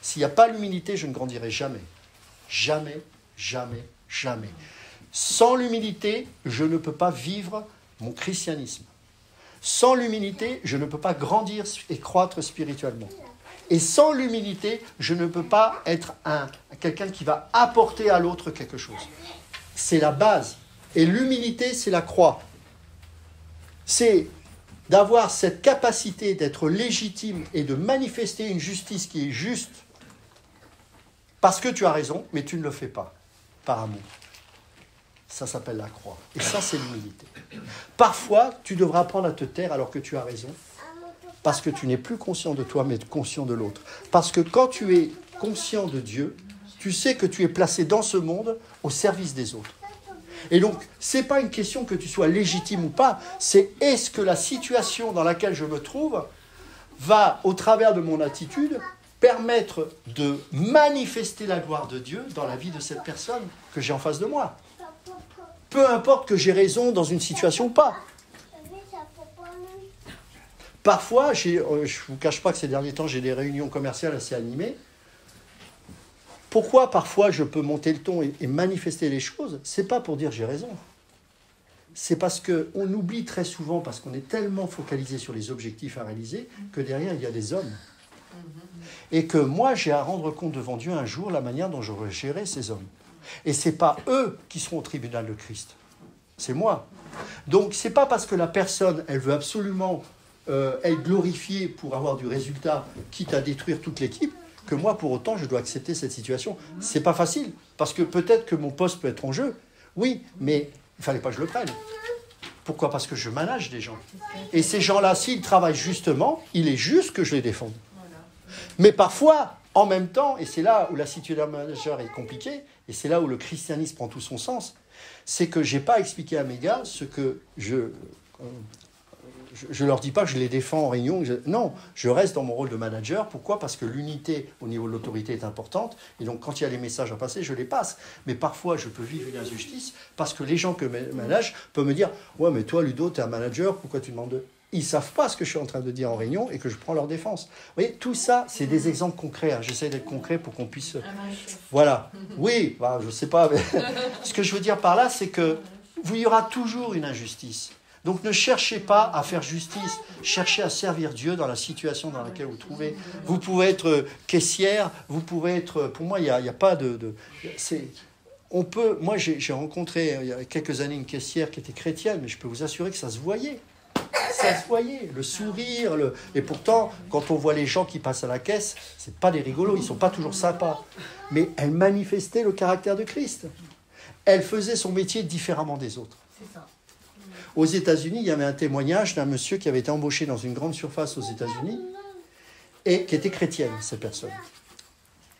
S'il n'y a pas l'humilité, je ne grandirai jamais. Jamais, jamais, jamais. Sans l'humilité, je ne peux pas vivre mon christianisme. Sans l'humilité, je ne peux pas grandir et croître spirituellement. Et sans l'humilité, je ne peux pas être quelqu'un qui va apporter à l'autre quelque chose. C'est la base. Et l'humilité, c'est la croix. C'est d'avoir cette capacité d'être légitime et de manifester une justice qui est juste parce que tu as raison, mais tu ne le fais pas par amour. Ça s'appelle la croix. Et ça, c'est l'humilité. Parfois, tu devras apprendre à te taire alors que tu as raison, parce que tu n'es plus conscient de toi, mais conscient de l'autre. Parce que quand tu es conscient de Dieu, tu sais que tu es placé dans ce monde au service des autres. Et donc, ce n'est pas une question que tu sois légitime ou pas, c'est est-ce que la situation dans laquelle je me trouve va, au travers de mon attitude, permettre de manifester la gloire de Dieu dans la vie de cette personne que j'ai en face de moi. Peu importe que j'ai raison dans une situation ou pas. Parfois, je ne vous cache pas que ces derniers temps, j'ai des réunions commerciales assez animées. Pourquoi parfois je peux monter le ton et manifester les choses? C'est pas pour dire j'ai raison. C'est parce qu'on oublie très souvent, parce qu'on est tellement focalisé sur les objectifs à réaliser, que derrière il y a des hommes. Et que moi j'ai à rendre compte devant Dieu un jour la manière dont j'aurais géré ces hommes. Et ce n'est pas eux qui seront au tribunal de Christ. C'est moi. Donc ce n'est pas parce que la personne, elle veut absolument être glorifiée pour avoir du résultat, quitte à détruire toute l'équipe, que moi, pour autant, je dois accepter cette situation. C'est pas facile, parce que peut-être que mon poste peut être en jeu. Oui, mais il ne fallait pas que je le prenne. Pourquoi? Parce que je manage des gens. Et ces gens-là, s'ils travaillent justement, il est juste que je les défende. Mais parfois, en même temps, et c'est là où la situation manager est compliquée, et c'est là où le christianisme prend tout son sens, c'est que je n'ai pas expliqué à mes gars ce que je leur dis pas que je les défends en réunion. Non, je reste dans mon rôle de manager. Pourquoi? Parce que l'unité au niveau de l'autorité est importante. Et donc, quand il y a les messages à passer, je les passe. Mais parfois, je peux vivre une injustice parce que les gens que je manage peuvent me dire « Ouais, mais toi, Ludo, tu es un manager, pourquoi tu demandes de... » Ils ne savent pas ce que je suis en train de dire en réunion et que je prends leur défense. Vous voyez, tout ça, c'est des exemples concrets. Hein. J'essaie d'être concret pour qu'on puisse... Voilà. Oui, bah, je ne sais pas. Mais... Ce que je veux dire par là, c'est que il y aura toujours une injustice. Donc ne cherchez pas à faire justice, cherchez à servir Dieu dans la situation dans laquelle vous vous trouvez. Vous pouvez être caissière, vous pouvez être... Pour moi, il n'y a pas de on peut... Moi, j'ai rencontré il y a quelques années une caissière qui était chrétienne, mais je peux vous assurer que ça se voyait. Ça se voyait, le sourire. Et pourtant, quand on voit les gens qui passent à la caisse, ce n'est pas des rigolos, ils ne sont pas toujours sympas. Mais elle manifestait le caractère de Christ. Elle faisait son métier différemment des autres. C'est ça. Aux États-Unis, il y avait un témoignage d'un monsieur qui avait été embauché dans une grande surface aux États-Unis et qui était chrétienne, cette personne.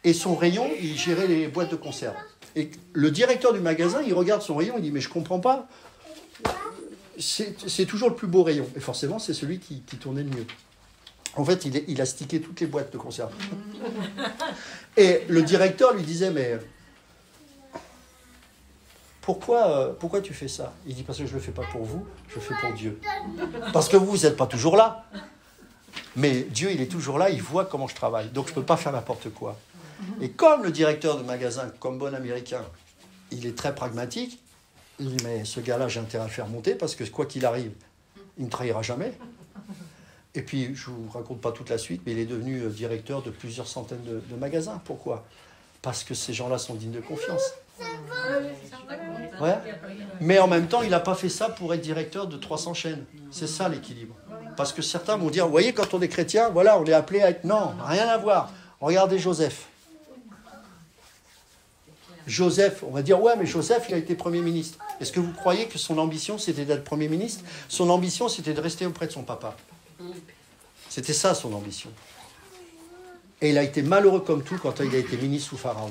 Et son rayon, il gérait les boîtes de conserve. Et le directeur du magasin, il regarde son rayon, il dit « Mais je ne comprends pas, c'est toujours le plus beau rayon. » Et forcément, c'est celui qui tournait le mieux. En fait, il a stické toutes les boîtes de conserve. Et le directeur lui disait « Mais... Pourquoi tu fais ça ?» Il dit « Parce que je ne le fais pas pour vous, je le fais pour Dieu. Parce que vous n'êtes pas toujours là. Mais Dieu, il est toujours là, il voit comment je travaille. Donc, je ne peux pas faire n'importe quoi. » Et comme le directeur de magasin, comme bon américain, il est très pragmatique, il dit « Mais ce gars-là, j'ai intérêt à le faire monter parce que quoi qu'il arrive, il ne trahira jamais. » Et puis, je ne vous raconte pas toute la suite, mais il est devenu directeur de plusieurs centaines de magasins. Pourquoi? Parce que ces gens-là sont dignes de confiance. Ouais. Mais en même temps, il n'a pas fait ça pour être directeur de 300 chaînes. C'est ça l'équilibre. Parce que certains vont dire, vous voyez, quand on est chrétien, voilà, on est appelé à être... Non, rien à voir. Regardez Joseph. Joseph, on va dire, ouais, mais Joseph, il a été Premier ministre. Est-ce que vous croyez que son ambition, c'était d'être Premier ministre? Son ambition, c'était de rester auprès de son papa. C'était ça, son ambition. Et il a été malheureux comme tout quand il a été ministre sous Pharaon.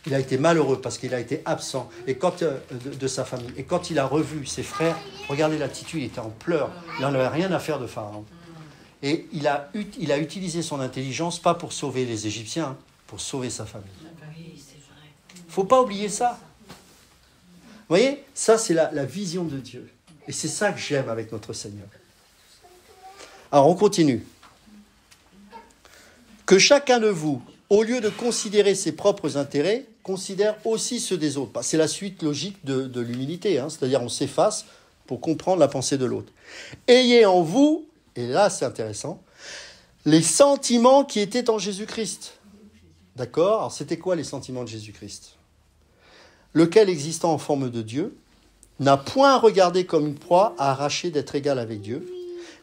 Il a été malheureux parce qu'il a été absent et de sa famille. Et quand il a revu ses frères, regardez l'attitude, il était en pleurs. Il n'en avait rien à faire de Pharaon. Et il a utilisé son intelligence, pas pour sauver les Égyptiens, hein, pour sauver sa famille. Il ne faut pas oublier ça. Vous voyez, ça c'est la vision de Dieu. Et c'est ça que j'aime avec notre Seigneur. Alors on continue. Que chacun de vous, au lieu de considérer ses propres intérêts, considère aussi ceux des autres. C'est la suite logique de l'humilité, hein, c'est-à-dire on s'efface pour comprendre la pensée de l'autre. Ayez en vous, et là c'est intéressant, les sentiments qui étaient en Jésus-Christ. D'accord? Alors c'était quoi les sentiments de Jésus-Christ? Lequel existant en forme de Dieu, n'a point regardé comme une proie à arracher d'être égal avec Dieu,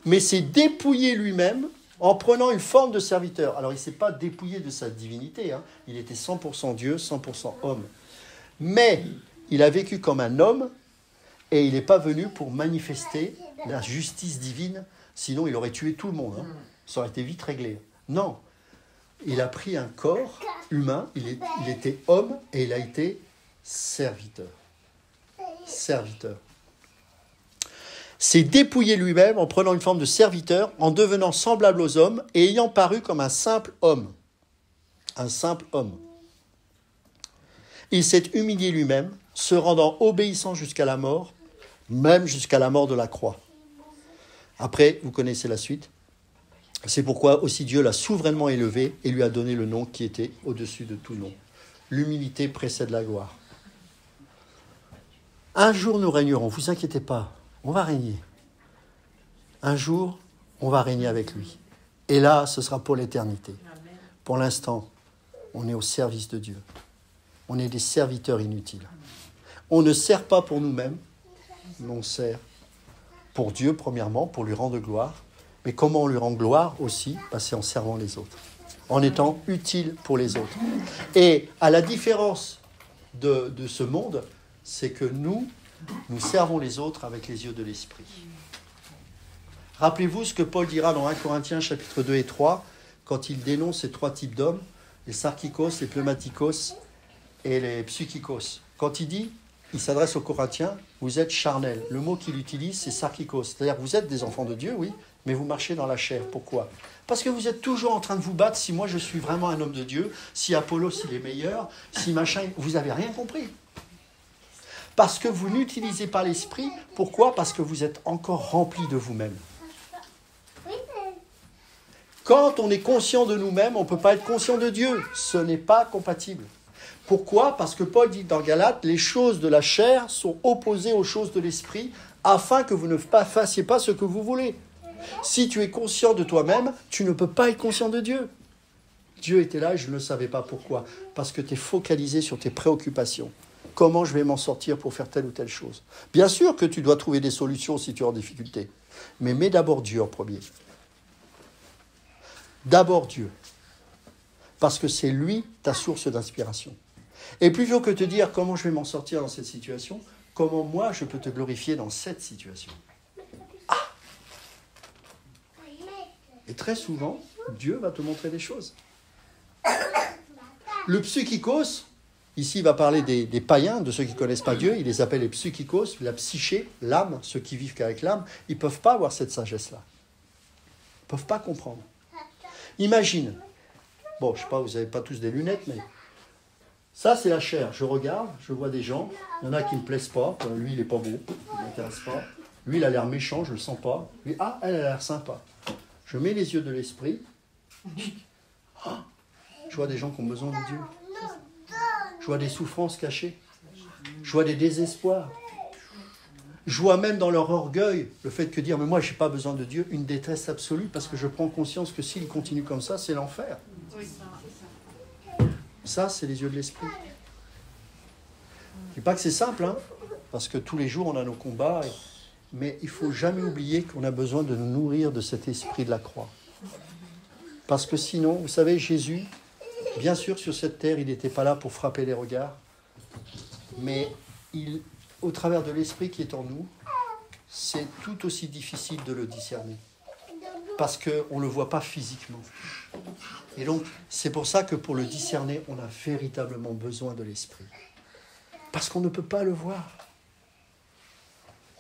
mais s'est dépouillé lui-même en prenant une forme de serviteur. Alors, il ne s'est pas dépouillé de sa divinité, hein. Il était 100% Dieu, 100% homme. Mais il a vécu comme un homme et il n'est pas venu pour manifester la justice divine, sinon il aurait tué tout le monde, hein. Ça aurait été vite réglé. Non, il a pris un corps humain, il était homme et il a été serviteur. Serviteur. S'est dépouillé lui-même en prenant une forme de serviteur, en devenant semblable aux hommes et ayant paru comme un simple homme. Un simple homme. Il s'est humilié lui-même, se rendant obéissant jusqu'à la mort, même jusqu'à la mort de la croix. Après, vous connaissez la suite. C'est pourquoi aussi Dieu l'a souverainement élevé et lui a donné le nom qui était au-dessus de tout nom. L'humilité précède la gloire. Un jour nous régnerons, ne vous inquiétez pas, on va régner. Un jour, on va régner avec lui. Et là, ce sera pour l'éternité. Pour l'instant, on est au service de Dieu. On est des serviteurs inutiles. On ne sert pas pour nous-mêmes, mais on sert pour Dieu, premièrement, pour lui rendre gloire. Mais comment on lui rend gloire aussi? C'est en servant les autres, en étant utile pour les autres. Et à la différence de ce monde, c'est que nous servons les autres avec les yeux de l'esprit. Rappelez-vous ce que Paul dira dans 1 Corinthiens chapitre 2 et 3, quand il dénonce ces trois types d'hommes, les sarkikos, les pneumatikos et les psychikos. Quand il dit, il s'adresse aux Corinthiens, vous êtes charnels. Le mot qu'il utilise, c'est sarkikos. C'est-à-dire que vous êtes des enfants de Dieu, oui, mais vous marchez dans la chair. Pourquoi? Parce que vous êtes toujours en train de vous battre si moi je suis vraiment un homme de Dieu, si Apollos il est meilleur, si machin... Vous n'avez rien compris. Parce que vous n'utilisez pas l'esprit. Pourquoi? Parce que vous êtes encore rempli de vous-même. Quand on est conscient de nous-mêmes, on ne peut pas être conscient de Dieu. Ce n'est pas compatible. Pourquoi? Parce que Paul dit dans Galates, les choses de la chair sont opposées aux choses de l'esprit, afin que vous ne fassiez pas ce que vous voulez. Si tu es conscient de toi-même, tu ne peux pas être conscient de Dieu. Dieu était là et je ne le savais pas. Pourquoi? Parce que tu es focalisé sur tes préoccupations. Comment je vais m'en sortir pour faire telle ou telle chose? Bien sûr que tu dois trouver des solutions si tu es en difficulté. Mais mets d'abord Dieu en premier. D'abord Dieu. Parce que c'est lui ta source d'inspiration. Et plutôt que de te dire comment je vais m'en sortir dans cette situation, comment moi je peux te glorifier dans cette situation. Et très souvent, Dieu va te montrer des choses. Le psychikos, ici il va parler des païens, de ceux qui ne connaissent pas Dieu, il les appelle les psychikos, la psyché, l'âme, ceux qui vivent qu'avec l'âme, ils ne peuvent pas avoir cette sagesse-là. Ils ne peuvent pas comprendre. Imagine, bon, je ne sais pas, vous n'avez pas tous des lunettes, mais ça c'est la chair. Je regarde, je vois des gens, il y en a qui ne me plaisent pas, lui il n'est pas beau, il ne m'intéresse pas, lui il a l'air méchant, je ne le sens pas, lui, elle a l'air sympa. Je mets les yeux de l'esprit. Je vois des gens qui ont besoin de Dieu. Je vois des souffrances cachées. Je vois des désespoirs. Je vois même dans leur orgueil le fait que dire, mais moi je n'ai pas besoin de Dieu, une détresse absolue parce que je prends conscience que s'ils continuent comme ça, c'est l'enfer. Ça, c'est les yeux de l'esprit. Je ne dis pas que c'est simple, hein, parce que tous les jours on a nos combats. Mais il ne faut jamais oublier qu'on a besoin de nous nourrir de cet esprit de la croix. Parce que sinon, vous savez, Jésus, bien sûr, sur cette terre, il n'était pas là pour frapper les regards. Mais au travers de l'esprit qui est en nous, c'est tout aussi difficile de le discerner. Parce qu'on ne le voit pas physiquement. Et donc, c'est pour ça que pour le discerner, on a véritablement besoin de l'esprit. Parce qu'on ne peut pas le voir.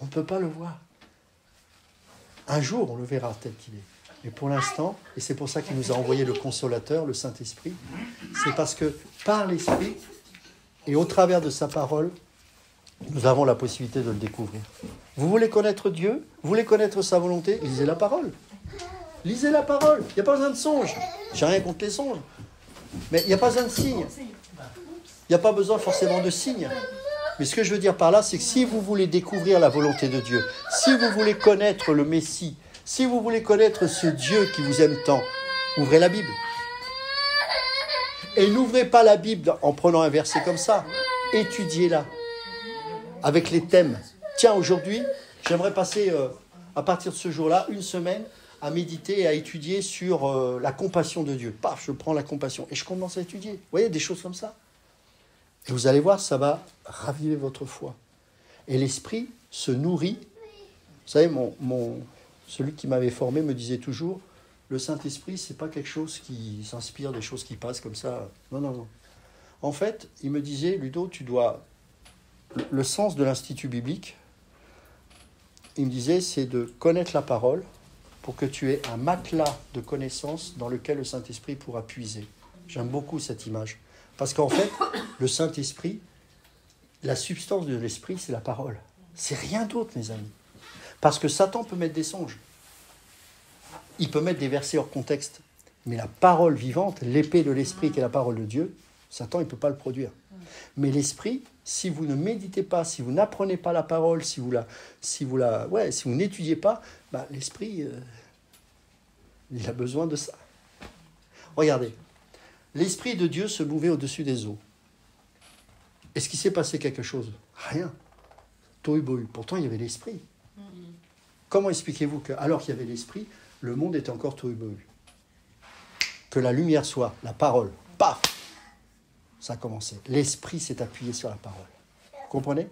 On ne peut pas le voir. Un jour, on le verra tel qu'il est. Mais pour l'instant, et c'est pour ça qu'il nous a envoyé le Consolateur, le Saint-Esprit, c'est parce que par l'Esprit et au travers de sa parole, nous avons la possibilité de le découvrir. Vous voulez connaître Dieu? Vous voulez connaître sa volonté? Lisez la parole. Lisez la parole. Il n'y a pas besoin de songes. J'ai rien contre les songes. Mais il n'y a pas besoin de signes. Il n'y a pas besoin forcément de signes. Mais ce que je veux dire par là, c'est que si vous voulez découvrir la volonté de Dieu, si vous voulez connaître le Messie, si vous voulez connaître ce Dieu qui vous aime tant, ouvrez la Bible. Et n'ouvrez pas la Bible en prenant un verset comme ça. Étudiez-la avec les thèmes. Tiens, aujourd'hui, j'aimerais passer, à partir de ce jour-là, une semaine à méditer et à étudier sur la compassion de Dieu. Paf, je prends la compassion et je commence à étudier. Vous voyez, des choses comme ça. Et vous allez voir, ça va raviver votre foi. Et l'esprit se nourrit. Vous savez, celui qui m'avait formé me disait toujours, le Saint-Esprit, ce n'est pas quelque chose qui s'inspire des choses qui passent comme ça. Non, non, non. En fait, il me disait, Ludo, tu dois... Le sens de l'Institut biblique, il me disait, c'est de connaître la parole pour que tu aies un matelas de connaissances dans lequel le Saint-Esprit pourra puiser. J'aime beaucoup cette image. Parce qu'en fait, le Saint-Esprit, la substance de l'Esprit, c'est la parole. C'est rien d'autre, mes amis. Parce que Satan peut mettre des songes. Il peut mettre des versets hors contexte. Mais la parole vivante, l'épée de l'Esprit qui est la parole de Dieu, Satan, il ne peut pas le produire. Mais l'Esprit, si vous ne méditez pas, si vous n'apprenez pas la parole, si vous n'étudiez pas, l'Esprit, il a besoin de ça. Regardez, l'Esprit de Dieu se mouvait au-dessus des eaux. Est-ce qu'il s'est passé quelque chose? Rien. Tohu-bohu. Pourtant, il y avait l'Esprit. Comment expliquez-vous qu'alors qu'il y avait l'Esprit, le monde était encore tohu-bohu? Que la lumière soit, la parole, paf, ça a commencé. L'Esprit s'est appuyé sur la parole. Vous comprenez?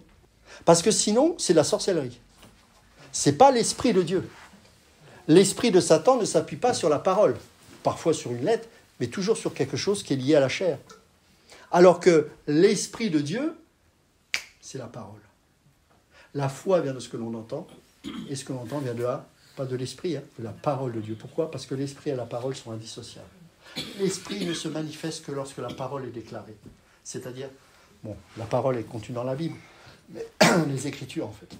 Parce que sinon, c'est de la sorcellerie. Ce n'est pas l'Esprit de Dieu. L'Esprit de Satan ne s'appuie pas sur la parole. Parfois sur une lettre, mais toujours sur quelque chose qui est lié à la chair. Alors que l'Esprit de Dieu, c'est la parole. La foi vient de ce que l'on entend, et ce que l'on entend vient de là, pas de l'Esprit, de la parole de Dieu. Pourquoi? Parce que l'Esprit et la parole sont indissociables. L'Esprit ne se manifeste que lorsque la parole est déclarée. C'est-à-dire, la parole est contenue dans la Bible, mais les Écritures, en fait.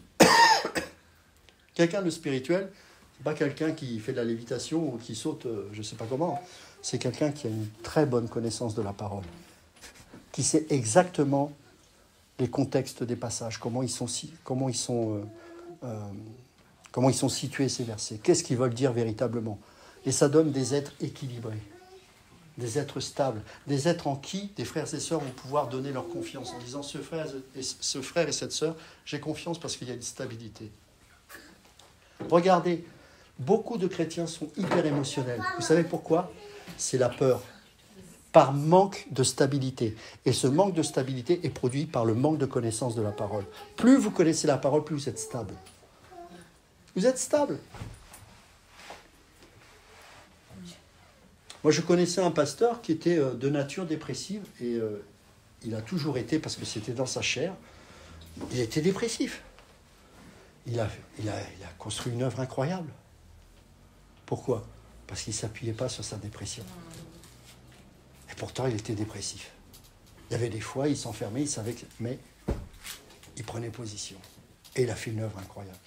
Quelqu'un de spirituel, c'est pas quelqu'un qui fait de la lévitation ou qui saute, je ne sais pas comment. C'est quelqu'un qui a une très bonne connaissance de la parole, qui sait exactement les contextes des passages, comment ils sont situés ces versets, qu'est-ce qu'ils veulent dire véritablement. Et ça donne des êtres équilibrés, des êtres stables, des êtres en qui des frères et sœurs vont pouvoir donner leur confiance en disant ce frère et cette sœur, j'ai confiance parce qu'il y a une stabilité. Regardez, beaucoup de chrétiens sont hyper émotionnels. Vous savez pourquoi? C'est la peur, par manque de stabilité. Et ce manque de stabilité est produit par le manque de connaissance de la parole. Plus vous connaissez la parole, plus vous êtes stable. Vous êtes stable. Moi, je connaissais un pasteur qui était de nature dépressive et il a toujours été, parce que c'était dans sa chair, il était dépressif. Il a construit une œuvre incroyable. Pourquoi? Parce qu'il ne s'appuyait pas sur sa dépression. Et pourtant, il était dépressif. Il y avait des fois, il s'enfermait, il savait que... Mais il prenait position. Et il a fait une œuvre incroyable.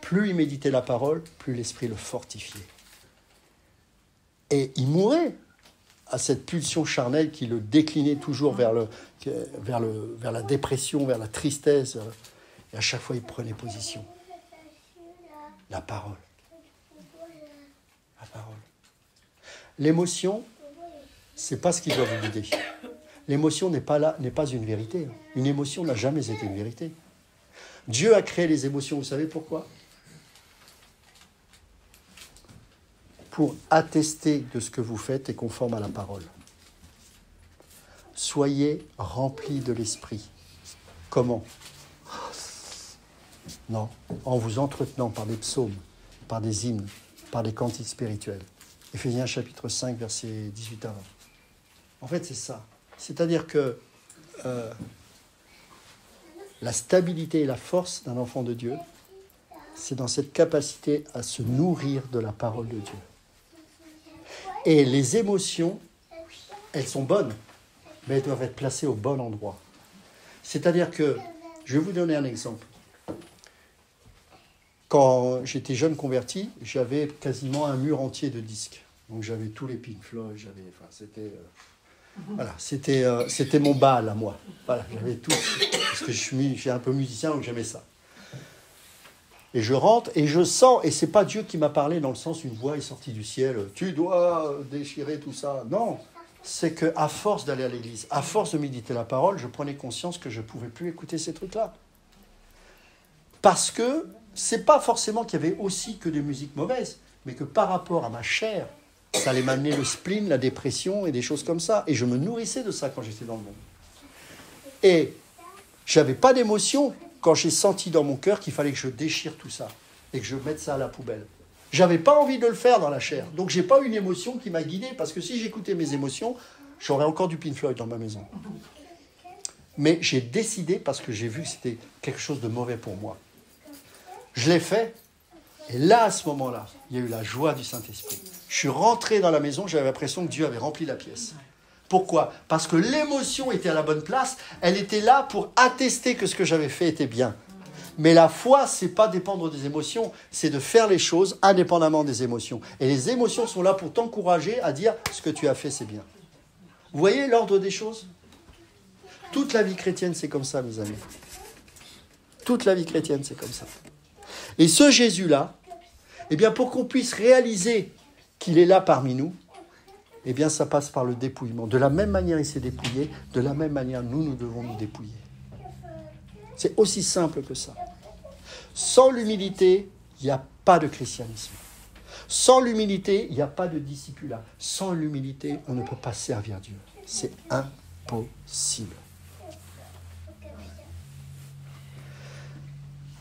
Plus il méditait la parole, plus l'esprit le fortifiait. Et il mourait à cette pulsion charnelle qui le déclinait toujours vers la dépression, vers la tristesse. Et à chaque fois, il prenait position. La parole. La parole. L'émotion, c'est pas ce qui doit vous guider. L'émotion n'est pas une vérité. Une émotion n'a jamais été une vérité. Dieu a créé les émotions, vous savez pourquoi? Pour attester de ce que vous faites est conforme à la parole. Soyez remplis de l'esprit. Comment? Non, en vous entretenant par des psaumes, par des hymnes, par des cantiques spirituels. Éphésiens chapitre 5, versets 18 à 20. En fait, c'est ça. C'est-à-dire que la stabilité et la force d'un enfant de Dieu, c'est dans cette capacité à se nourrir de la parole de Dieu. Et les émotions, elles sont bonnes, mais elles doivent être placées au bon endroit. C'est-à-dire que, je vais vous donner un exemple. Quand j'étais jeune converti, j'avais quasiment un mur entier de disques. Donc j'avais tous les Pink Floyd, c'était mon Baal à moi. Voilà, j'avais tout. Parce que je suis un peu musicien, donc j'aimais ça. Et je rentre et je sens, et c'est pas Dieu qui m'a parlé dans le sens une voix est sortie du ciel, tu dois déchirer tout ça. Non, c'est qu'à force d'aller à l'église, à force de méditer la parole, je prenais conscience que je ne pouvais plus écouter ces trucs-là. Parce que c'est pas forcément qu'il y avait aussi que des musiques mauvaises, mais que par rapport à ma chair, ça allait m'amener le spleen, la dépression et des choses comme ça. Et je me nourrissais de ça quand j'étais dans le monde. Et j'avais pas d'émotion quand j'ai senti dans mon cœur qu'il fallait que je déchire tout ça et que je mette ça à la poubelle. J'avais pas envie de le faire dans la chair. Donc j'ai pas une émotion qui m'a guidé, parce que si j'écoutais mes émotions, j'aurais encore du Pink Floyd dans ma maison. Mais j'ai décidé, parce que j'ai vu que c'était quelque chose de mauvais pour moi. Je l'ai fait, et là, à ce moment-là, il y a eu la joie du Saint-Esprit. Je suis rentré dans la maison, j'avais l'impression que Dieu avait rempli la pièce. Pourquoi ? Parce que l'émotion était à la bonne place, elle était là pour attester que ce que j'avais fait était bien. Mais la foi, c'est pas dépendre des émotions, c'est de faire les choses indépendamment des émotions. Et les émotions sont là pour t'encourager à dire ce que tu as fait, c'est bien. Vous voyez l'ordre des choses ? Toute la vie chrétienne, c'est comme ça, mes amis. Toute la vie chrétienne, c'est comme ça. Et ce Jésus-là, eh bien, pour qu'on puisse réaliser qu'il est là parmi nous, eh bien, ça passe par le dépouillement. De la même manière, il s'est dépouillé, de la même manière, nous devons nous dépouiller. C'est aussi simple que ça. Sans l'humilité, il n'y a pas de christianisme. Sans l'humilité, il n'y a pas de discipulat. Sans l'humilité, on ne peut pas servir Dieu. C'est impossible.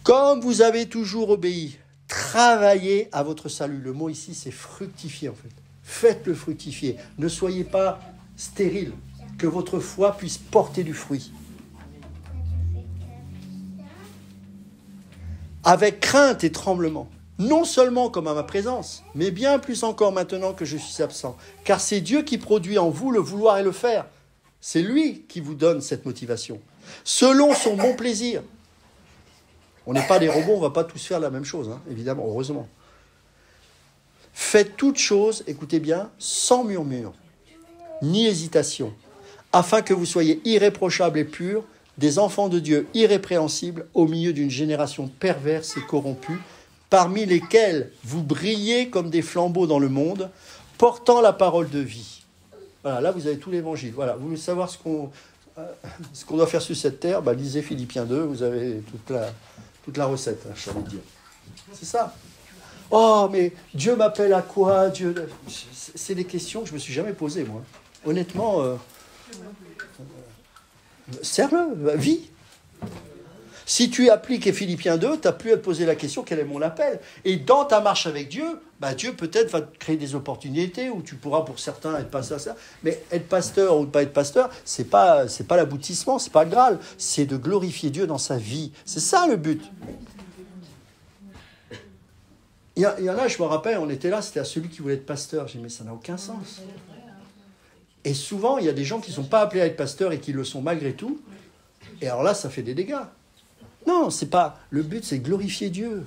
Comme vous avez toujours obéi, travaillez à votre salut. Le mot ici, c'est fructifier en fait. Faites-le fructifier. Ne soyez pas stérile. Que votre foi puisse porter du fruit. Avec crainte et tremblement. Non seulement comme à ma présence, mais bien plus encore maintenant que je suis absent. Car c'est Dieu qui produit en vous le vouloir et le faire. C'est lui qui vous donne cette motivation. Selon son bon plaisir. On n'est pas des robots, on ne va pas tous faire la même chose, hein, évidemment, heureusement. Faites toutes choses, écoutez bien, sans murmure, ni hésitation, afin que vous soyez irréprochables et purs, des enfants de Dieu irrépréhensibles, au milieu d'une génération perverse et corrompue, parmi lesquels vous brillez comme des flambeaux dans le monde, portant la parole de vie. Voilà, là vous avez tout l'évangile. Voilà, vous voulez savoir ce qu'on doit faire sur cette terre, lisez Philippiens 2, vous avez toute la recette, j'ai envie de dire. C'est ça. Oh, mais Dieu m'appelle à quoi ? Dieu... C'est des questions que je ne me suis jamais posées, moi. Honnêtement, serre-le, vis. Si tu appliques Philippiens 2, tu n'as plus à te poser la question, quel est mon appel ? Et dans ta marche avec Dieu, Dieu peut-être va te créer des opportunités où tu pourras pour certains être pasteur, ça. Mais être pasteur ou ne pas être pasteur, c'est pas l'aboutissement, c'est pas le Graal. C'est de glorifier Dieu dans sa vie. C'est ça le but. Il y en a, je me rappelle, on était là, c'était à celui qui voulait être pasteur. J'ai dit, mais ça n'a aucun sens. Et souvent, il y a des gens qui ne sont pas appelés à être pasteurs et qui le sont malgré tout. Et alors là, ça fait des dégâts. Non, c'est pas. Le but, c'est glorifier Dieu.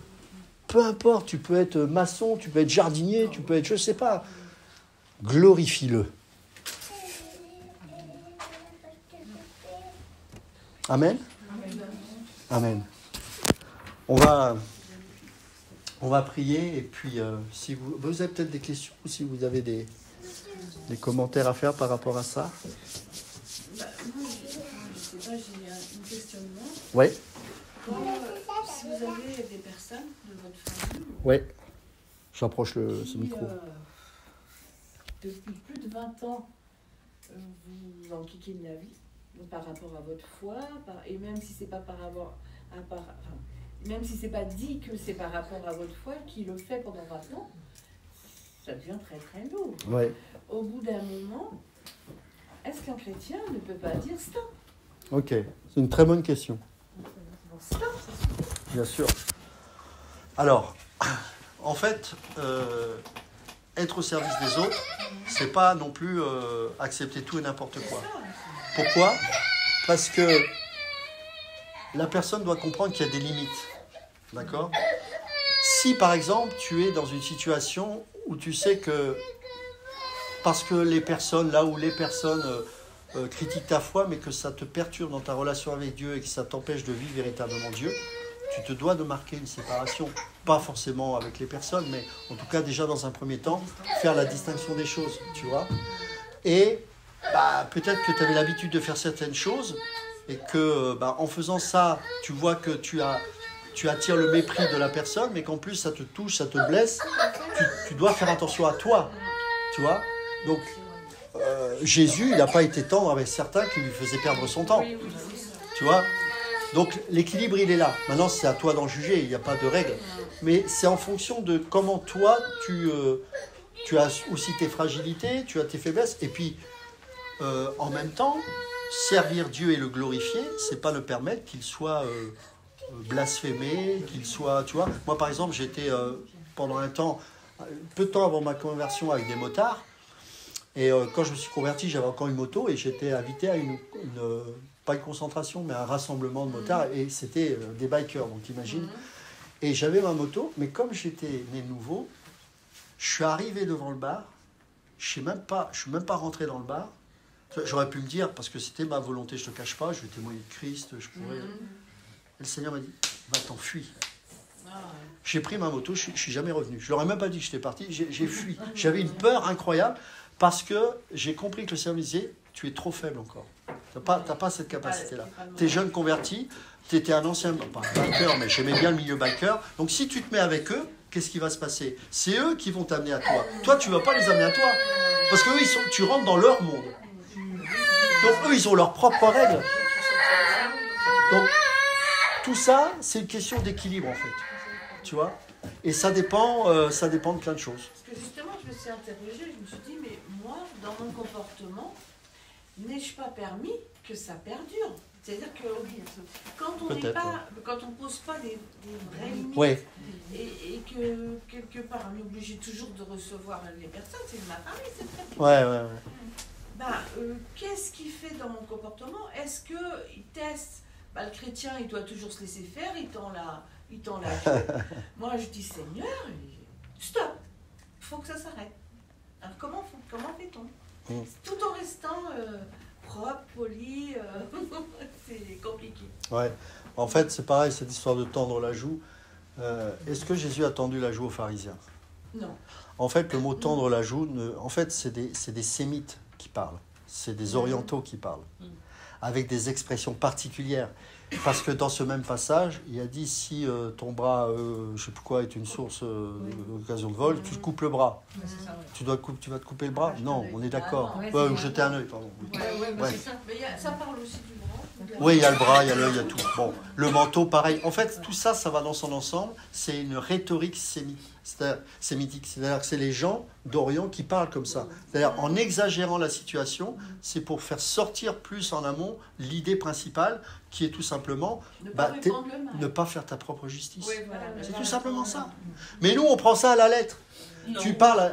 Peu importe, tu peux être maçon, tu peux être jardinier, tu peux être, je ne sais pas. Glorifie-le. Amen. Amen. On va prier et puis si vous avez peut-être des questions ou si vous avez des commentaires à faire par rapport à ça. Moi, je sais pas, j'ai un questionnement. Oui. Si vous avez des personnes de votre famille... Oui. J'approche ce micro. Depuis plus de 20 ans, vous enquiquinez la vie par rapport à votre foi, et même si c'est pas par rapport même si c'est pas dit que c'est par rapport à votre foi qui le fait pendant 20 ans, ça devient très très lourd. Ouais. Au bout d'un moment, est-ce qu'un chrétien ne peut pas dire stop ? Ok, c'est une très bonne question. Stop, bien sûr. Alors, en fait, être au service des autres, c'est pas non plus accepter tout et n'importe quoi. Pourquoi ? Parce que la personne doit comprendre qu'il y a des limites. D'accord ? Si, par exemple, tu es dans une situation où tu sais que, parce que les personnes critiquent ta foi, mais que ça te perturbe dans ta relation avec Dieu et que ça t'empêche de vivre véritablement Dieu, tu te dois de marquer une séparation. Pas forcément avec les personnes, mais en tout cas déjà dans un premier temps, faire la distinction des choses, tu vois. Et peut-être que tu avais l'habitude de faire certaines choses et que en faisant ça, tu vois que tu tu attires le mépris de la personne, mais qu'en plus ça te touche, ça te blesse, tu dois faire attention à toi, tu vois. Donc, Jésus, il n'a pas été tendre avec certains qui lui faisaient perdre son temps, tu vois. Donc, l'équilibre, il est là. Maintenant, c'est à toi d'en juger, il n'y a pas de règle. Mais c'est en fonction de comment toi, tu as aussi tes fragilités, tu as tes faiblesses, et puis, en même temps, servir Dieu et le glorifier, c'est pas le permettre qu'il soit blasphémé, qu'il soit, tu vois. Moi, par exemple, j'étais pendant un temps, peu de temps avant ma conversion avec des motards, et quand je me suis converti, j'avais encore une moto, et j'étais invité à pas une concentration, mais un rassemblement de motards, et c'était des bikers, donc imagine. Et j'avais ma moto, mais comme j'étais né nouveau, je suis arrivé devant le bar, je suis même pas rentré dans le bar. J'aurais pu me dire, parce que c'était ma volonté, je ne te cache pas, je vais témoigner de Christ, je pourrais... Et le Seigneur m'a dit, va t'enfuir. J'ai pris ma moto, je ne suis jamais revenu. Je ne leur ai même pas dit que j'étais parti, j'ai fui. J'avais une peur incroyable, parce que j'ai compris que le Seigneur me disait, tu es trop faible encore. Tu n'as pas cette capacité-là. Tu es jeune converti, tu étais un ancien, pas un biker, mais j'aimais bien le milieu biker. Donc si tu te mets avec eux, qu'est-ce qui va se passer? C'est eux qui vont t'amener à toi. Toi, tu ne vas pas les amener à toi. Parce que eux, tu rentres dans leur monde. Donc eux, ils ont leurs propres règles. Donc tout ça, c'est une question d'équilibre en fait. Tu vois? Et ça dépend de plein de choses. Parce que justement, je me suis interrogée, je me suis dit, mais moi, dans mon comportement, n'ai-je pas permis que ça perdure? C'est-à-dire que quand on n'est pas, quand on pose pas des vraies limites, ouais. et que quelque part on est obligé toujours de recevoir les personnes, c'est de ma famille, c'est très bien. Ouais. Qu'est-ce qu'il fait dans mon comportement? Est-ce qu'il teste? Le chrétien, il doit toujours se laisser faire, il tend la Moi, je dis, Seigneur, stop, il faut que ça s'arrête. Alors, comment fait-on? Tout en restant propre, poli, c'est compliqué. Ouais, en fait, c'est pareil, cette histoire de tendre la joue. Est-ce que Jésus a tendu la joue aux pharisiens? Non. En fait, le mot tendre la joue, en fait, c'est des sémites qui parlent, c'est des orientaux qui parlent, avec des expressions particulières. Parce que dans ce même passage, il a dit, si ton bras, je ne sais plus quoi, est une source d'occasion de vol, tu te coupes le bras. Tu vas te couper le bras? Non, on est d'accord. Ou jeter un œil, pardon. Mais ça parle aussi du bras. Oui, il y a le bras, il y a l'œil, il y a tout. Bon, le manteau, pareil. En fait, tout ça, ça va dans son ensemble. C'est une rhétorique sémitique. C'est-à-dire que c'est les gens d'Orient qui parlent comme ça. C'est-à-dire, en exagérant la situation, c'est pour faire sortir plus en amont l'idée principale, qui est tout simplement ne pas faire ta propre justice. Oui, voilà, c'est tout simplement ça. Mais nous, on prend ça à la lettre. Non. Tu parles.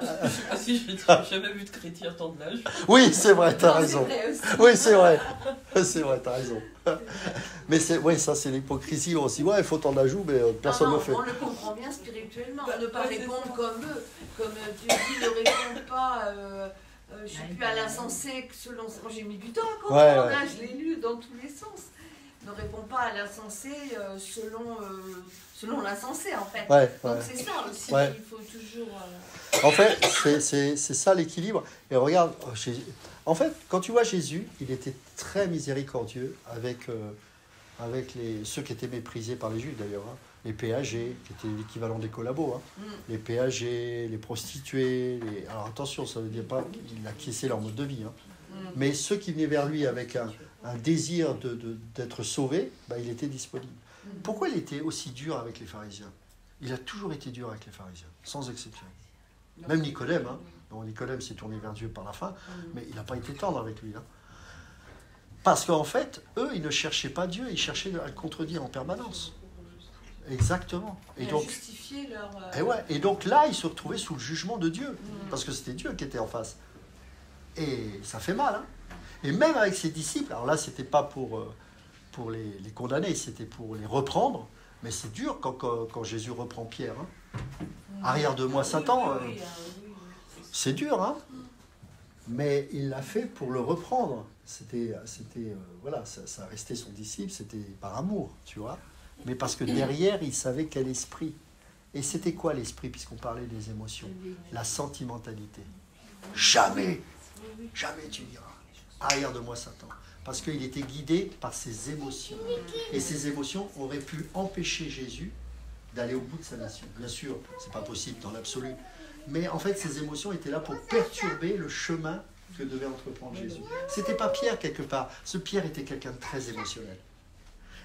Si, je n'ai jamais vu de chrétien tendre l'âge. Oui, c'est vrai, t'as raison. Oui, c'est vrai. C'est vrai, t'as raison. Mais ça, c'est l'hypocrisie aussi. Ouais, il faut tendre la joue, mais personne ne le fait. On le comprend bien spirituellement. Ne pas répondre comme eux. Comme tu dis, ne réponds pas. Je suis plus à l'insensé selon. Moi, j'ai mis du temps à comprendre. Je l'ai lu dans tous les sens. Ne réponds pas à l'insensé selon l'insensé, en fait. Donc c'est ça aussi, il faut toujours... En fait, c'est ça l'équilibre. Et regarde, en fait, quand tu vois Jésus, il était très miséricordieux avec ceux qui étaient méprisés par les Juifs, d'ailleurs. Les péagers, qui étaient l'équivalent des collabos. Les péagers, les prostituées. Alors attention, ça ne veut dire pas qu'il acquiesçait leur mode de vie. Mais ceux qui venaient vers lui avec un désir d'être sauvé, il était disponible. Pourquoi il était aussi dur avec les pharisiens? Il a toujours été dur avec les pharisiens, sans exception. Même Nicodème, Nicodème s'est tourné vers Dieu par la fin, mais il n'a pas été tendre avec lui. Parce qu'en fait, eux, ils ne cherchaient pas Dieu, ils cherchaient à le contredire en permanence. Exactement. Et donc, justifier leur... Et donc là, ils se retrouvaient sous le jugement de Dieu, parce que c'était Dieu qui était en face. Et ça fait mal. Et même avec ses disciples, alors là, c'était pas pour les condamner, c'était pour les reprendre, mais c'est dur quand Jésus reprend Pierre. Arrière de moi, Satan. C'est dur, mais il l'a fait pour le reprendre. C'était ça restait son disciple, c'était par amour, tu vois. Mais parce que derrière, il savait quel esprit. Et c'était quoi l'esprit, puisqu'on parlait des émotions? La sentimentalité. Jamais tu diras, arrière de moi Satan. parce qu'il était guidé par ses émotions. Et ces émotions auraient pu empêcher Jésus d'aller au bout de sa mission. Bien sûr, ce n'est pas possible dans l'absolu. Mais en fait, ces émotions étaient là pour perturber le chemin que devait entreprendre Jésus. Ce n'était pas Pierre quelque part. Ce Pierre était quelqu'un de très émotionnel.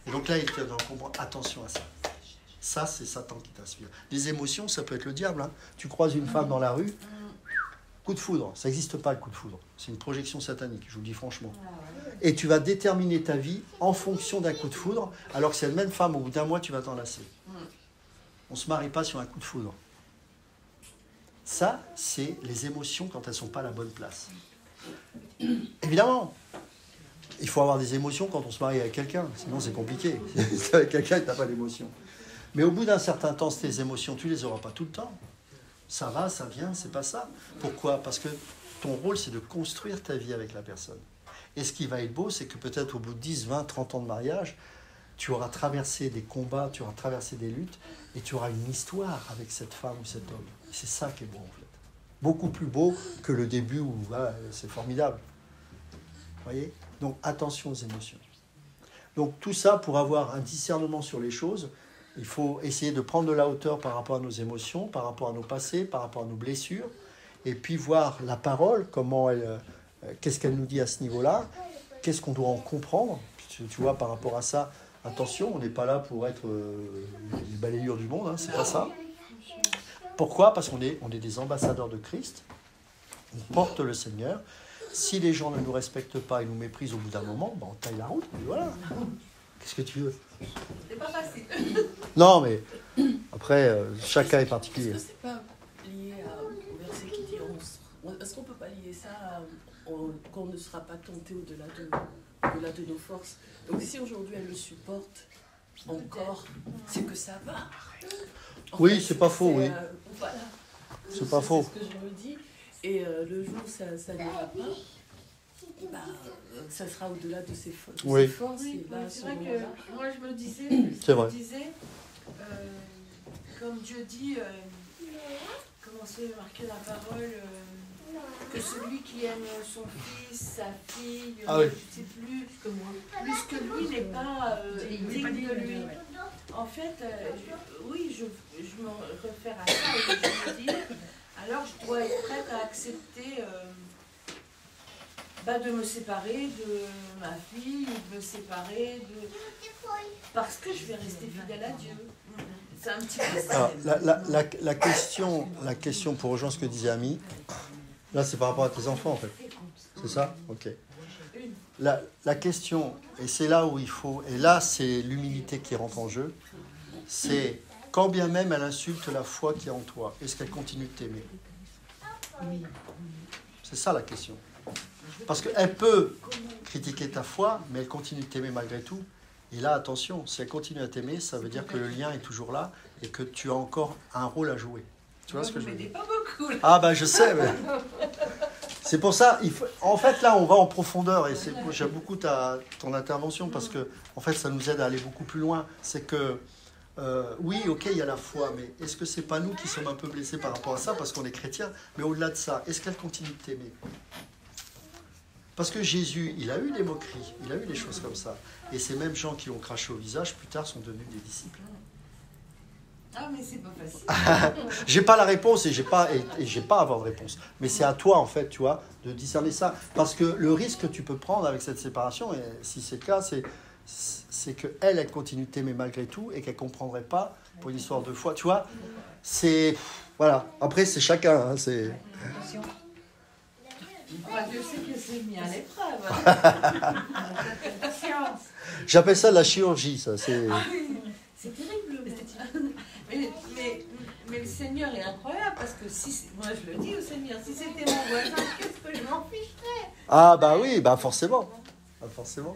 Et donc là, il te donne comprendre, attention à ça. Ça, c'est Satan qui t'inspire. Les émotions, ça peut être le diable. Hein. Tu croises une femme dans la rue, coup de foudre. Ça n'existe pas, le coup de foudre. C'est une projection satanique, je vous le dis franchement. Et tu vas déterminer ta vie en fonction d'un coup de foudre, alors que cette même femme, au bout d'un mois, tu vas t'enlacer. On ne se marie pas sur un coup de foudre. Ça, c'est les émotions quand elles ne sont pas à la bonne place. Évidemment, il faut avoir des émotions quand on se marie avec quelqu'un, sinon c'est compliqué. C'est avec quelqu'un que tu n'as pas d'émotions. Mais au bout d'un certain temps, ces émotions, tu ne les auras pas tout le temps. Ça va, ça vient, c'est pas ça. Pourquoi ? Parce que ton rôle, c'est de construire ta vie avec la personne. Et ce qui va être beau, c'est que peut-être au bout de 10, 20, 30 ans de mariage, tu auras traversé des combats, tu auras traversé des luttes, et tu auras une histoire avec cette femme ou cet homme. C'est ça qui est beau, en fait. Beaucoup plus beau que le début où voilà, c'est formidable. Vous voyez ? Donc, attention aux émotions. Donc, tout ça, pour avoir un discernement sur les choses, il faut essayer de prendre de la hauteur par rapport à nos émotions, par rapport à nos passés, par rapport à nos blessures, et puis voir la parole, comment elle, qu'est-ce qu'elle nous dit à ce niveau-là, qu'est-ce qu'on doit en comprendre. Tu vois, par rapport à ça, attention, on n'est pas là pour être les balayures du monde, hein, c'est pas ça. Pourquoi ? Parce qu'on est des ambassadeurs de Christ, on porte le Seigneur. Si les gens ne nous respectent pas et nous méprisent au bout d'un moment, ben on taille la route, et voilà. Qu'est-ce que tu veux ? C'est pas facile. Non, mais après, chacun est particulier. Est-ce que c'est pas lié au verset qui dit est-ce qu'on peut pas lier ça qu'on ne sera pas tenté au-delà de nos forces? Donc si aujourd'hui elle le supporte encore, c'est que ça va. Oui, c'est pas faux, oui. Voilà. C'est pas faux. C'est ce que je me dis. Et le jour où ça n'ira pas, bah, ça sera au-delà de ses forces. Oui. Oui, c'est vrai que moi je me disais, comme Dieu dit, comment c'est marqué dans la parole, que celui qui aime son fils, sa fille, je ne sais plus que lui n'est pas digne de lui. En fait, oui, je me réfère à ça et je me dis, alors je dois être prête à accepter de me séparer de ma fille, de me séparer de... Parce que je vais rester fidèle à Dieu. C'est un petit peu ça. Alors, la question pour rejoindre ce que disait Ami, là c'est par rapport à tes enfants en fait. C'est ça ? Ok. La question, et c'est là où il faut, et là c'est l'humilité qui rentre en jeu, c'est quand bien même elle insulte la foi qui est en toi, est-ce qu'elle continue de t'aimer ? C'est ça la question. Parce qu'elle peut critiquer ta foi, mais elle continue de t'aimer malgré tout. Et là, attention, si elle continue à t'aimer, ça veut dire que le lien est toujours là et que tu as encore un rôle à jouer. Tu vois ce que je veux dire ? Pas beaucoup. Ah ben je sais, mais... C'est pour ça, en fait là on va en profondeur et j'aime beaucoup ton intervention parce que en fait ça nous aide à aller beaucoup plus loin. C'est que, oui ok il y a la foi, mais est-ce que c'est pas nous qui sommes un peu blessés par rapport à ça parce qu'on est chrétiens? Mais au-delà de ça, est-ce qu'elle continue de t'aimer? Parce que Jésus, il a eu des moqueries, il a eu des choses comme ça. Et ces mêmes gens qui ont craché au visage, plus tard, sont devenus des disciples. Ah, mais c'est pas facile. J'ai pas la réponse et j'ai pas à avoir de réponse. Mais c'est à toi, en fait, tu vois, de discerner ça. Parce que le risque que tu peux prendre avec cette séparation, et si c'est le cas, c'est qu'elle continue de t'aimer malgré tout et qu'elle comprendrait pas pour une histoire de foi. Tu vois, c'est... Voilà. Après, c'est chacun. Hein, c'est... Dieu sait que c'est mis à l'épreuve. J'appelle ça de la chirurgie, ça. C'est terrible. Mais le Seigneur est incroyable parce que moi je le dis au Seigneur, si c'était mon voisin, qu'est-ce que je m'en ficherais? Ah bah oui, bah forcément. Bah forcément.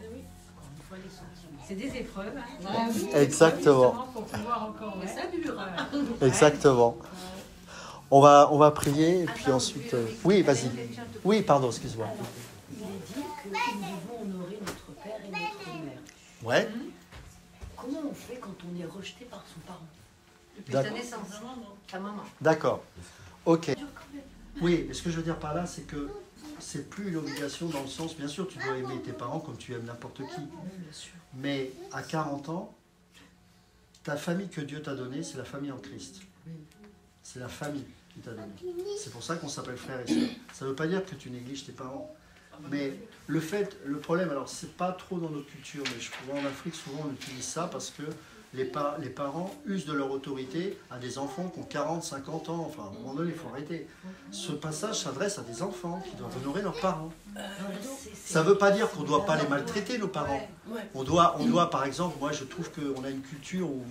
C'est des épreuves. Hein. Ah, oui. Exactement. Pour pouvoir encore. Mais ça dure. Exactement. On va prier et puis ensuite... Oui, vas-y. Oui, pardon, excuse-moi. Il est dit que nous devons honorer notre père et notre mère. Ouais. Comment on fait quand on est rejeté par son parent? Depuis ta naissance, ta maman. D'accord. Ok. Oui, mais ce que je veux dire par là, c'est que c'est plus une obligation dans le sens, bien sûr, tu dois aimer tes parents comme tu aimes n'importe qui. Mais à 40 ans, ta famille que Dieu t'a donnée, c'est la famille en Christ. C'est la famille qui t'a donné. C'est pour ça qu'on s'appelle frère et sœur. Ça ne veut pas dire que tu négliges tes parents. Mais le problème, alors c'est pas trop dans notre culture, mais je trouve en Afrique, souvent on utilise ça parce que les parents usent de leur autorité à des enfants qui ont 40, 50 ans. Enfin, à un moment donné, il faut arrêter. Ce passage s'adresse à des enfants qui doivent honorer leurs parents. Ça ne veut pas dire qu'on ne doit pas les maltraiter, nos parents. On doit, par exemple, moi je trouve qu'on a une culture où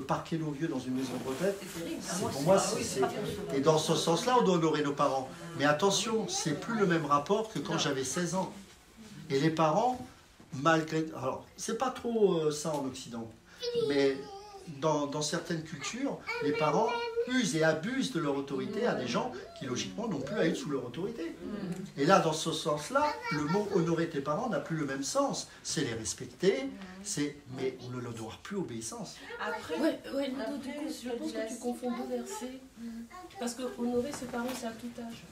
parquer nos vieux dans une maison de retraite, pour moi, et dans ce sens-là, on doit honorer nos parents. Mais attention, c'est plus le même rapport que quand j'avais 16 ans. Et les parents, malgré... Alors, c'est pas trop ça en Occident. Mais dans certaines cultures, les parents usent et abusent de leur autorité à des gens qui, logiquement, n'ont plus à être sous leur autorité. Et là, dans ce sens-là, le mot « honorer tes parents » n'a plus le même sens. C'est les respecter, mais on ne leur doit plus obéissance. Après, du coup, je pense que tu confonds deux versets. Parce que honorer ses parents, c'est à tout âge.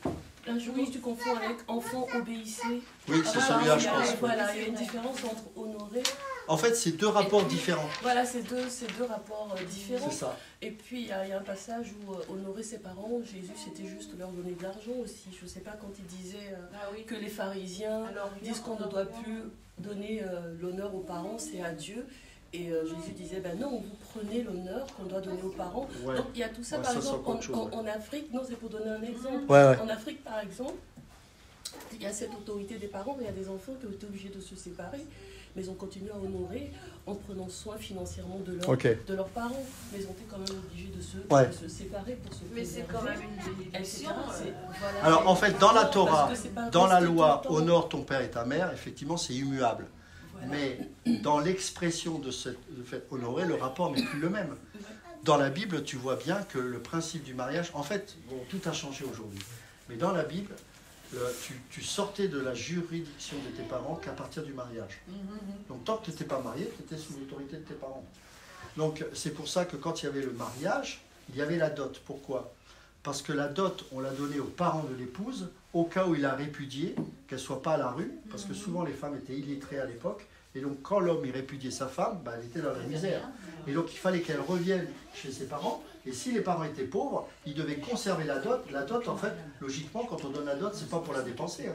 Là, je pense que tu confonds avec enfant, obéissez. Oui, c'est celui-là, je pense. Voilà, il y a une différence entre honorer. En fait, c'est deux rapports différents. Voilà, c'est deux rapports différents. C'est ça. Et puis, il y a un passage où honorer ses parents, Jésus, c'était juste leur donner de l'argent aussi. Je ne sais pas quand il disait que les pharisiens disent qu'on ne doit plus donner l'honneur aux parents, c'est à Dieu. Et Jésus disait, ben non, vous prenez l'honneur qu'on doit donner aux parents. Ouais. Donc, il y a tout ça, par exemple, en Afrique. Non, c'est pour donner un exemple. Ouais. En Afrique, par exemple, il y a cette autorité des parents, mais il y a des enfants qui ont été obligés de se séparer. Mais ils ont continué à honorer en prenant soin financièrement de leurs parents. Mais ils ont été quand même obligés de se séparer pour se préserver. Mais c'est quand même une bénédiction. Voilà, alors en fait, dans la Torah, dans la loi, honore honore ton père et ta mère, effectivement, c'est immuable. Voilà. Mais dans l'expression de ce fait honorer, le rapport n'est plus le même. Dans la Bible, tu vois bien que le principe du mariage, en fait, bon, tout a changé aujourd'hui. Mais dans la Bible, tu sortais de la juridiction de tes parents qu'à partir du mariage. Donc tant que tu n'étais pas marié, tu étais sous l'autorité de tes parents. Donc c'est pour ça que quand il y avait le mariage, il y avait la dot. Pourquoi ? Parce que la dot, on l'a donnée aux parents de l'épouse, au cas où il a répudié, qu'elle ne soit pas à la rue, parce que souvent les femmes étaient illettrées à l'époque, et donc quand l'homme il répudiait sa femme, bah, elle était dans la misère. Et donc il fallait qu'elle revienne chez ses parents, et si les parents étaient pauvres, ils devaient conserver la dot. La dot, en fait, logiquement, quand on donne la dot, c'est pas pour la dépenser.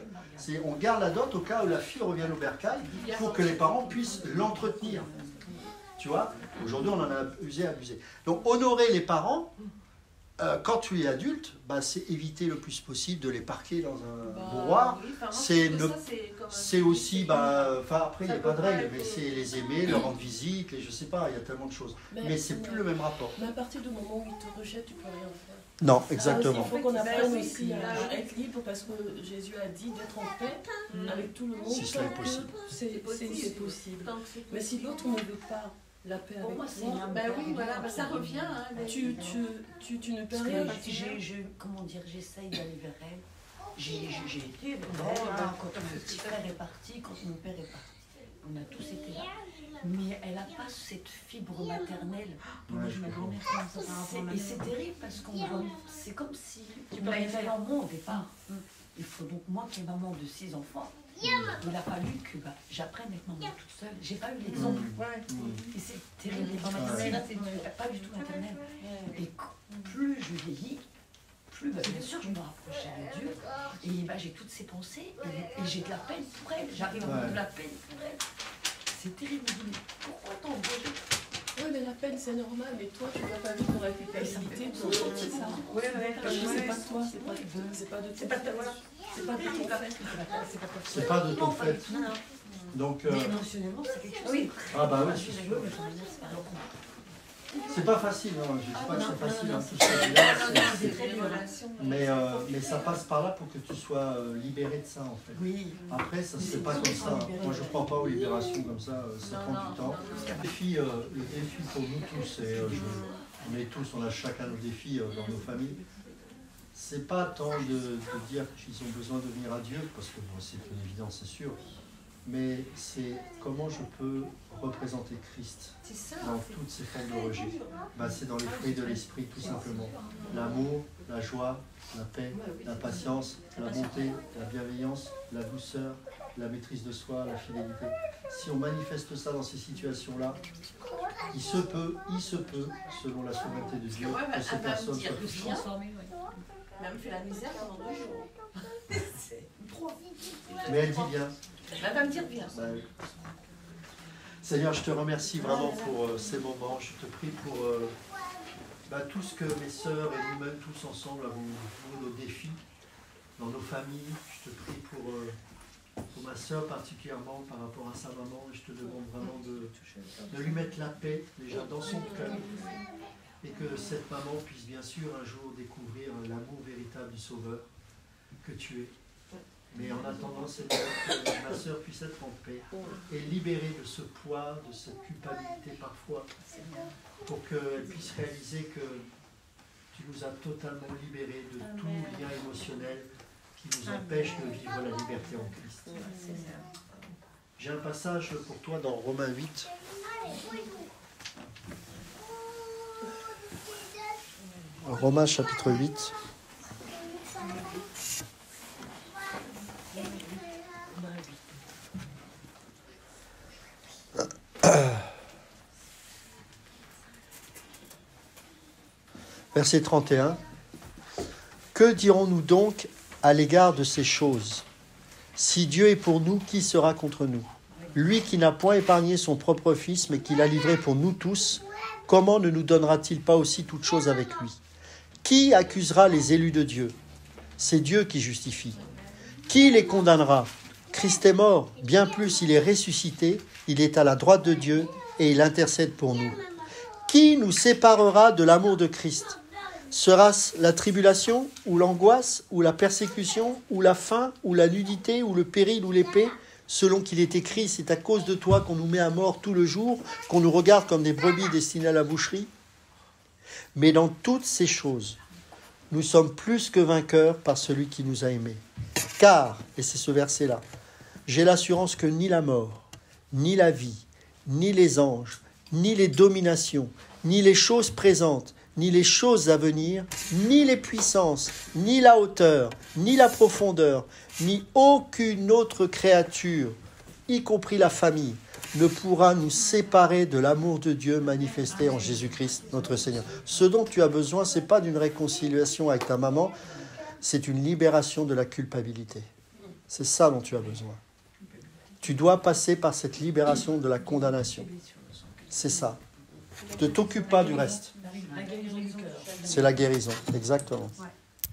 On garde la dot au cas où la fille revienne au bercail, pour que les parents puissent l'entretenir. Tu vois ? Aujourd'hui, on en a abusé. Donc honorer les parents, quand tu es adulte, bah, c'est éviter le plus possible de les parquer dans un bourroir. C'est aussi, après il n'y a pas de règle, mais c'est les aimer, leur rendre visite, je sais pas, il y a tellement de choses. Mais c'est plus le même rapport. Mais à partir du moment où ils te rejettent, tu peux rien faire. Non, exactement. Il faut qu'on apprenne aussi à être libre parce que Jésus a dit d'être en paix avec tout le monde. Si cela est possible. C'est possible. Mais si l'autre ne veut pas la paix avec moi, ça revient. Tu ne peux rien. Comment dire, j'essaye d'aller vers elle. J'ai été avec elle quand mon petit frère est parti, quand mon père est parti. On a tous été là. Mais elle n'a pas cette fibre maternelle. Et c'est terrible parce qu'on c'est comme si on m'avait fait maman au départ. Il faut donc moi qui est maman de 6 enfants. Il a fallu que j'apprenne à être maman toute seule. J'ai pas eu l'exemple. Et c'est terrible. Pas du tout maternelle. Et plus je vieillis, plus bien sûr je me rapproche de Dieu. Et j'ai toutes ces pensées. Et j'ai de la peine pour elle. J'arrive à avoir de la peine pour elle. C'est terrible. Pourquoi t'en veux? Oui, mais la peine c'est normal, mais toi tu vas pas vivre ton culpabilité, ton c'est ça. Parce que c'est pas toi, c'est pas de ton fait. C'est pas de ton fait. Donc, mais émotionnellement c'est quelque chose. Oui. Ah bah oui, c'est pas facile, hein. Je dis pas que c'est facile, hein, tout ça. Mais ça passe par là pour que tu sois libéré de ça en fait. Oui. Après, ça c'est pas comme ça. Moi je crois pas aux libérations comme ça, ça prend du temps. Le défi pour nous tous, et on a chacun nos défis dans nos familles. C'est pas tant de dire qu'ils ont besoin de venir à Dieu, parce que c'est une évidence, c'est sûr. mais c'est comment je peux représenter Christ dans toutes ces formes de rejet. C'est dans les fruits de l'esprit, tout simplement. L'amour, la joie, la paix, la patience, la bonté, la bienveillance, la douceur, la maîtrise de soi, la fidélité. Si on manifeste ça dans ces situations-là, il se peut, selon la souveraineté de Dieu, que ces personnes soient touchées. Même fait la misère pendant 2 jours. C'est trop. Mais elle dit bien. Elle va me dire bien. Seigneur, je te remercie vraiment pour ces moments. Je te prie pour tout ce que mes sœurs et nous-mêmes tous ensemble avons nos défis dans nos familles. Je te prie pour ma sœur particulièrement par rapport à sa maman. Je te demande vraiment de lui mettre la paix déjà dans son cœur. Et que cette maman puisse bien sûr un jour découvrir l'amour véritable du Sauveur que tu es. Mais en attendant, Seigneur, que ma sœur puisse être en paix et libérée de ce poids, de cette culpabilité parfois, pour qu'elle puisse réaliser que tu nous as totalement libérés de tout lien émotionnel qui nous empêche de vivre la liberté en Christ. J'ai un passage pour toi dans Romains 8. Romains chapitre 8. Verset 31. Que dirons-nous donc à l'égard de ces choses? Si Dieu est pour nous, qui sera contre nous? Lui qui n'a point épargné son propre Fils, mais qui l'a livré pour nous tous, comment ne nous donnera-t-il pas aussi toutes choses avec lui? Qui accusera les élus de Dieu? C'est Dieu qui justifie. Qui les condamnera? Christ est mort, bien plus il est ressuscité, il est à la droite de Dieu et il intercède pour nous. Qui nous séparera de l'amour de Christ? Sera-ce la tribulation, ou l'angoisse, ou la persécution, ou la faim, ou la nudité, ou le péril, ou l'épée? Selon qu'il est écrit, c'est à cause de toi qu'on nous met à mort tout le jour, qu'on nous regarde comme des brebis destinées à la boucherie. Mais dans toutes ces choses, nous sommes plus que vainqueurs par celui qui nous a aimés. Car, et c'est ce verset-là, j'ai l'assurance que ni la mort, ni la vie, ni les anges, ni les dominations, ni les choses présentes, ni les choses à venir, ni les puissances, ni la hauteur, ni la profondeur, ni aucune autre créature, y compris la famille, ne pourra nous séparer de l'amour de Dieu manifesté en Jésus-Christ, notre Seigneur. Ce dont tu as besoin, ce n'est pas d'une réconciliation avec ta maman, c'est une libération de la culpabilité. C'est ça dont tu as besoin. Tu dois passer par cette libération de la condamnation. C'est ça. Ne t'occupe pas du reste. C'est la guérison, exactement.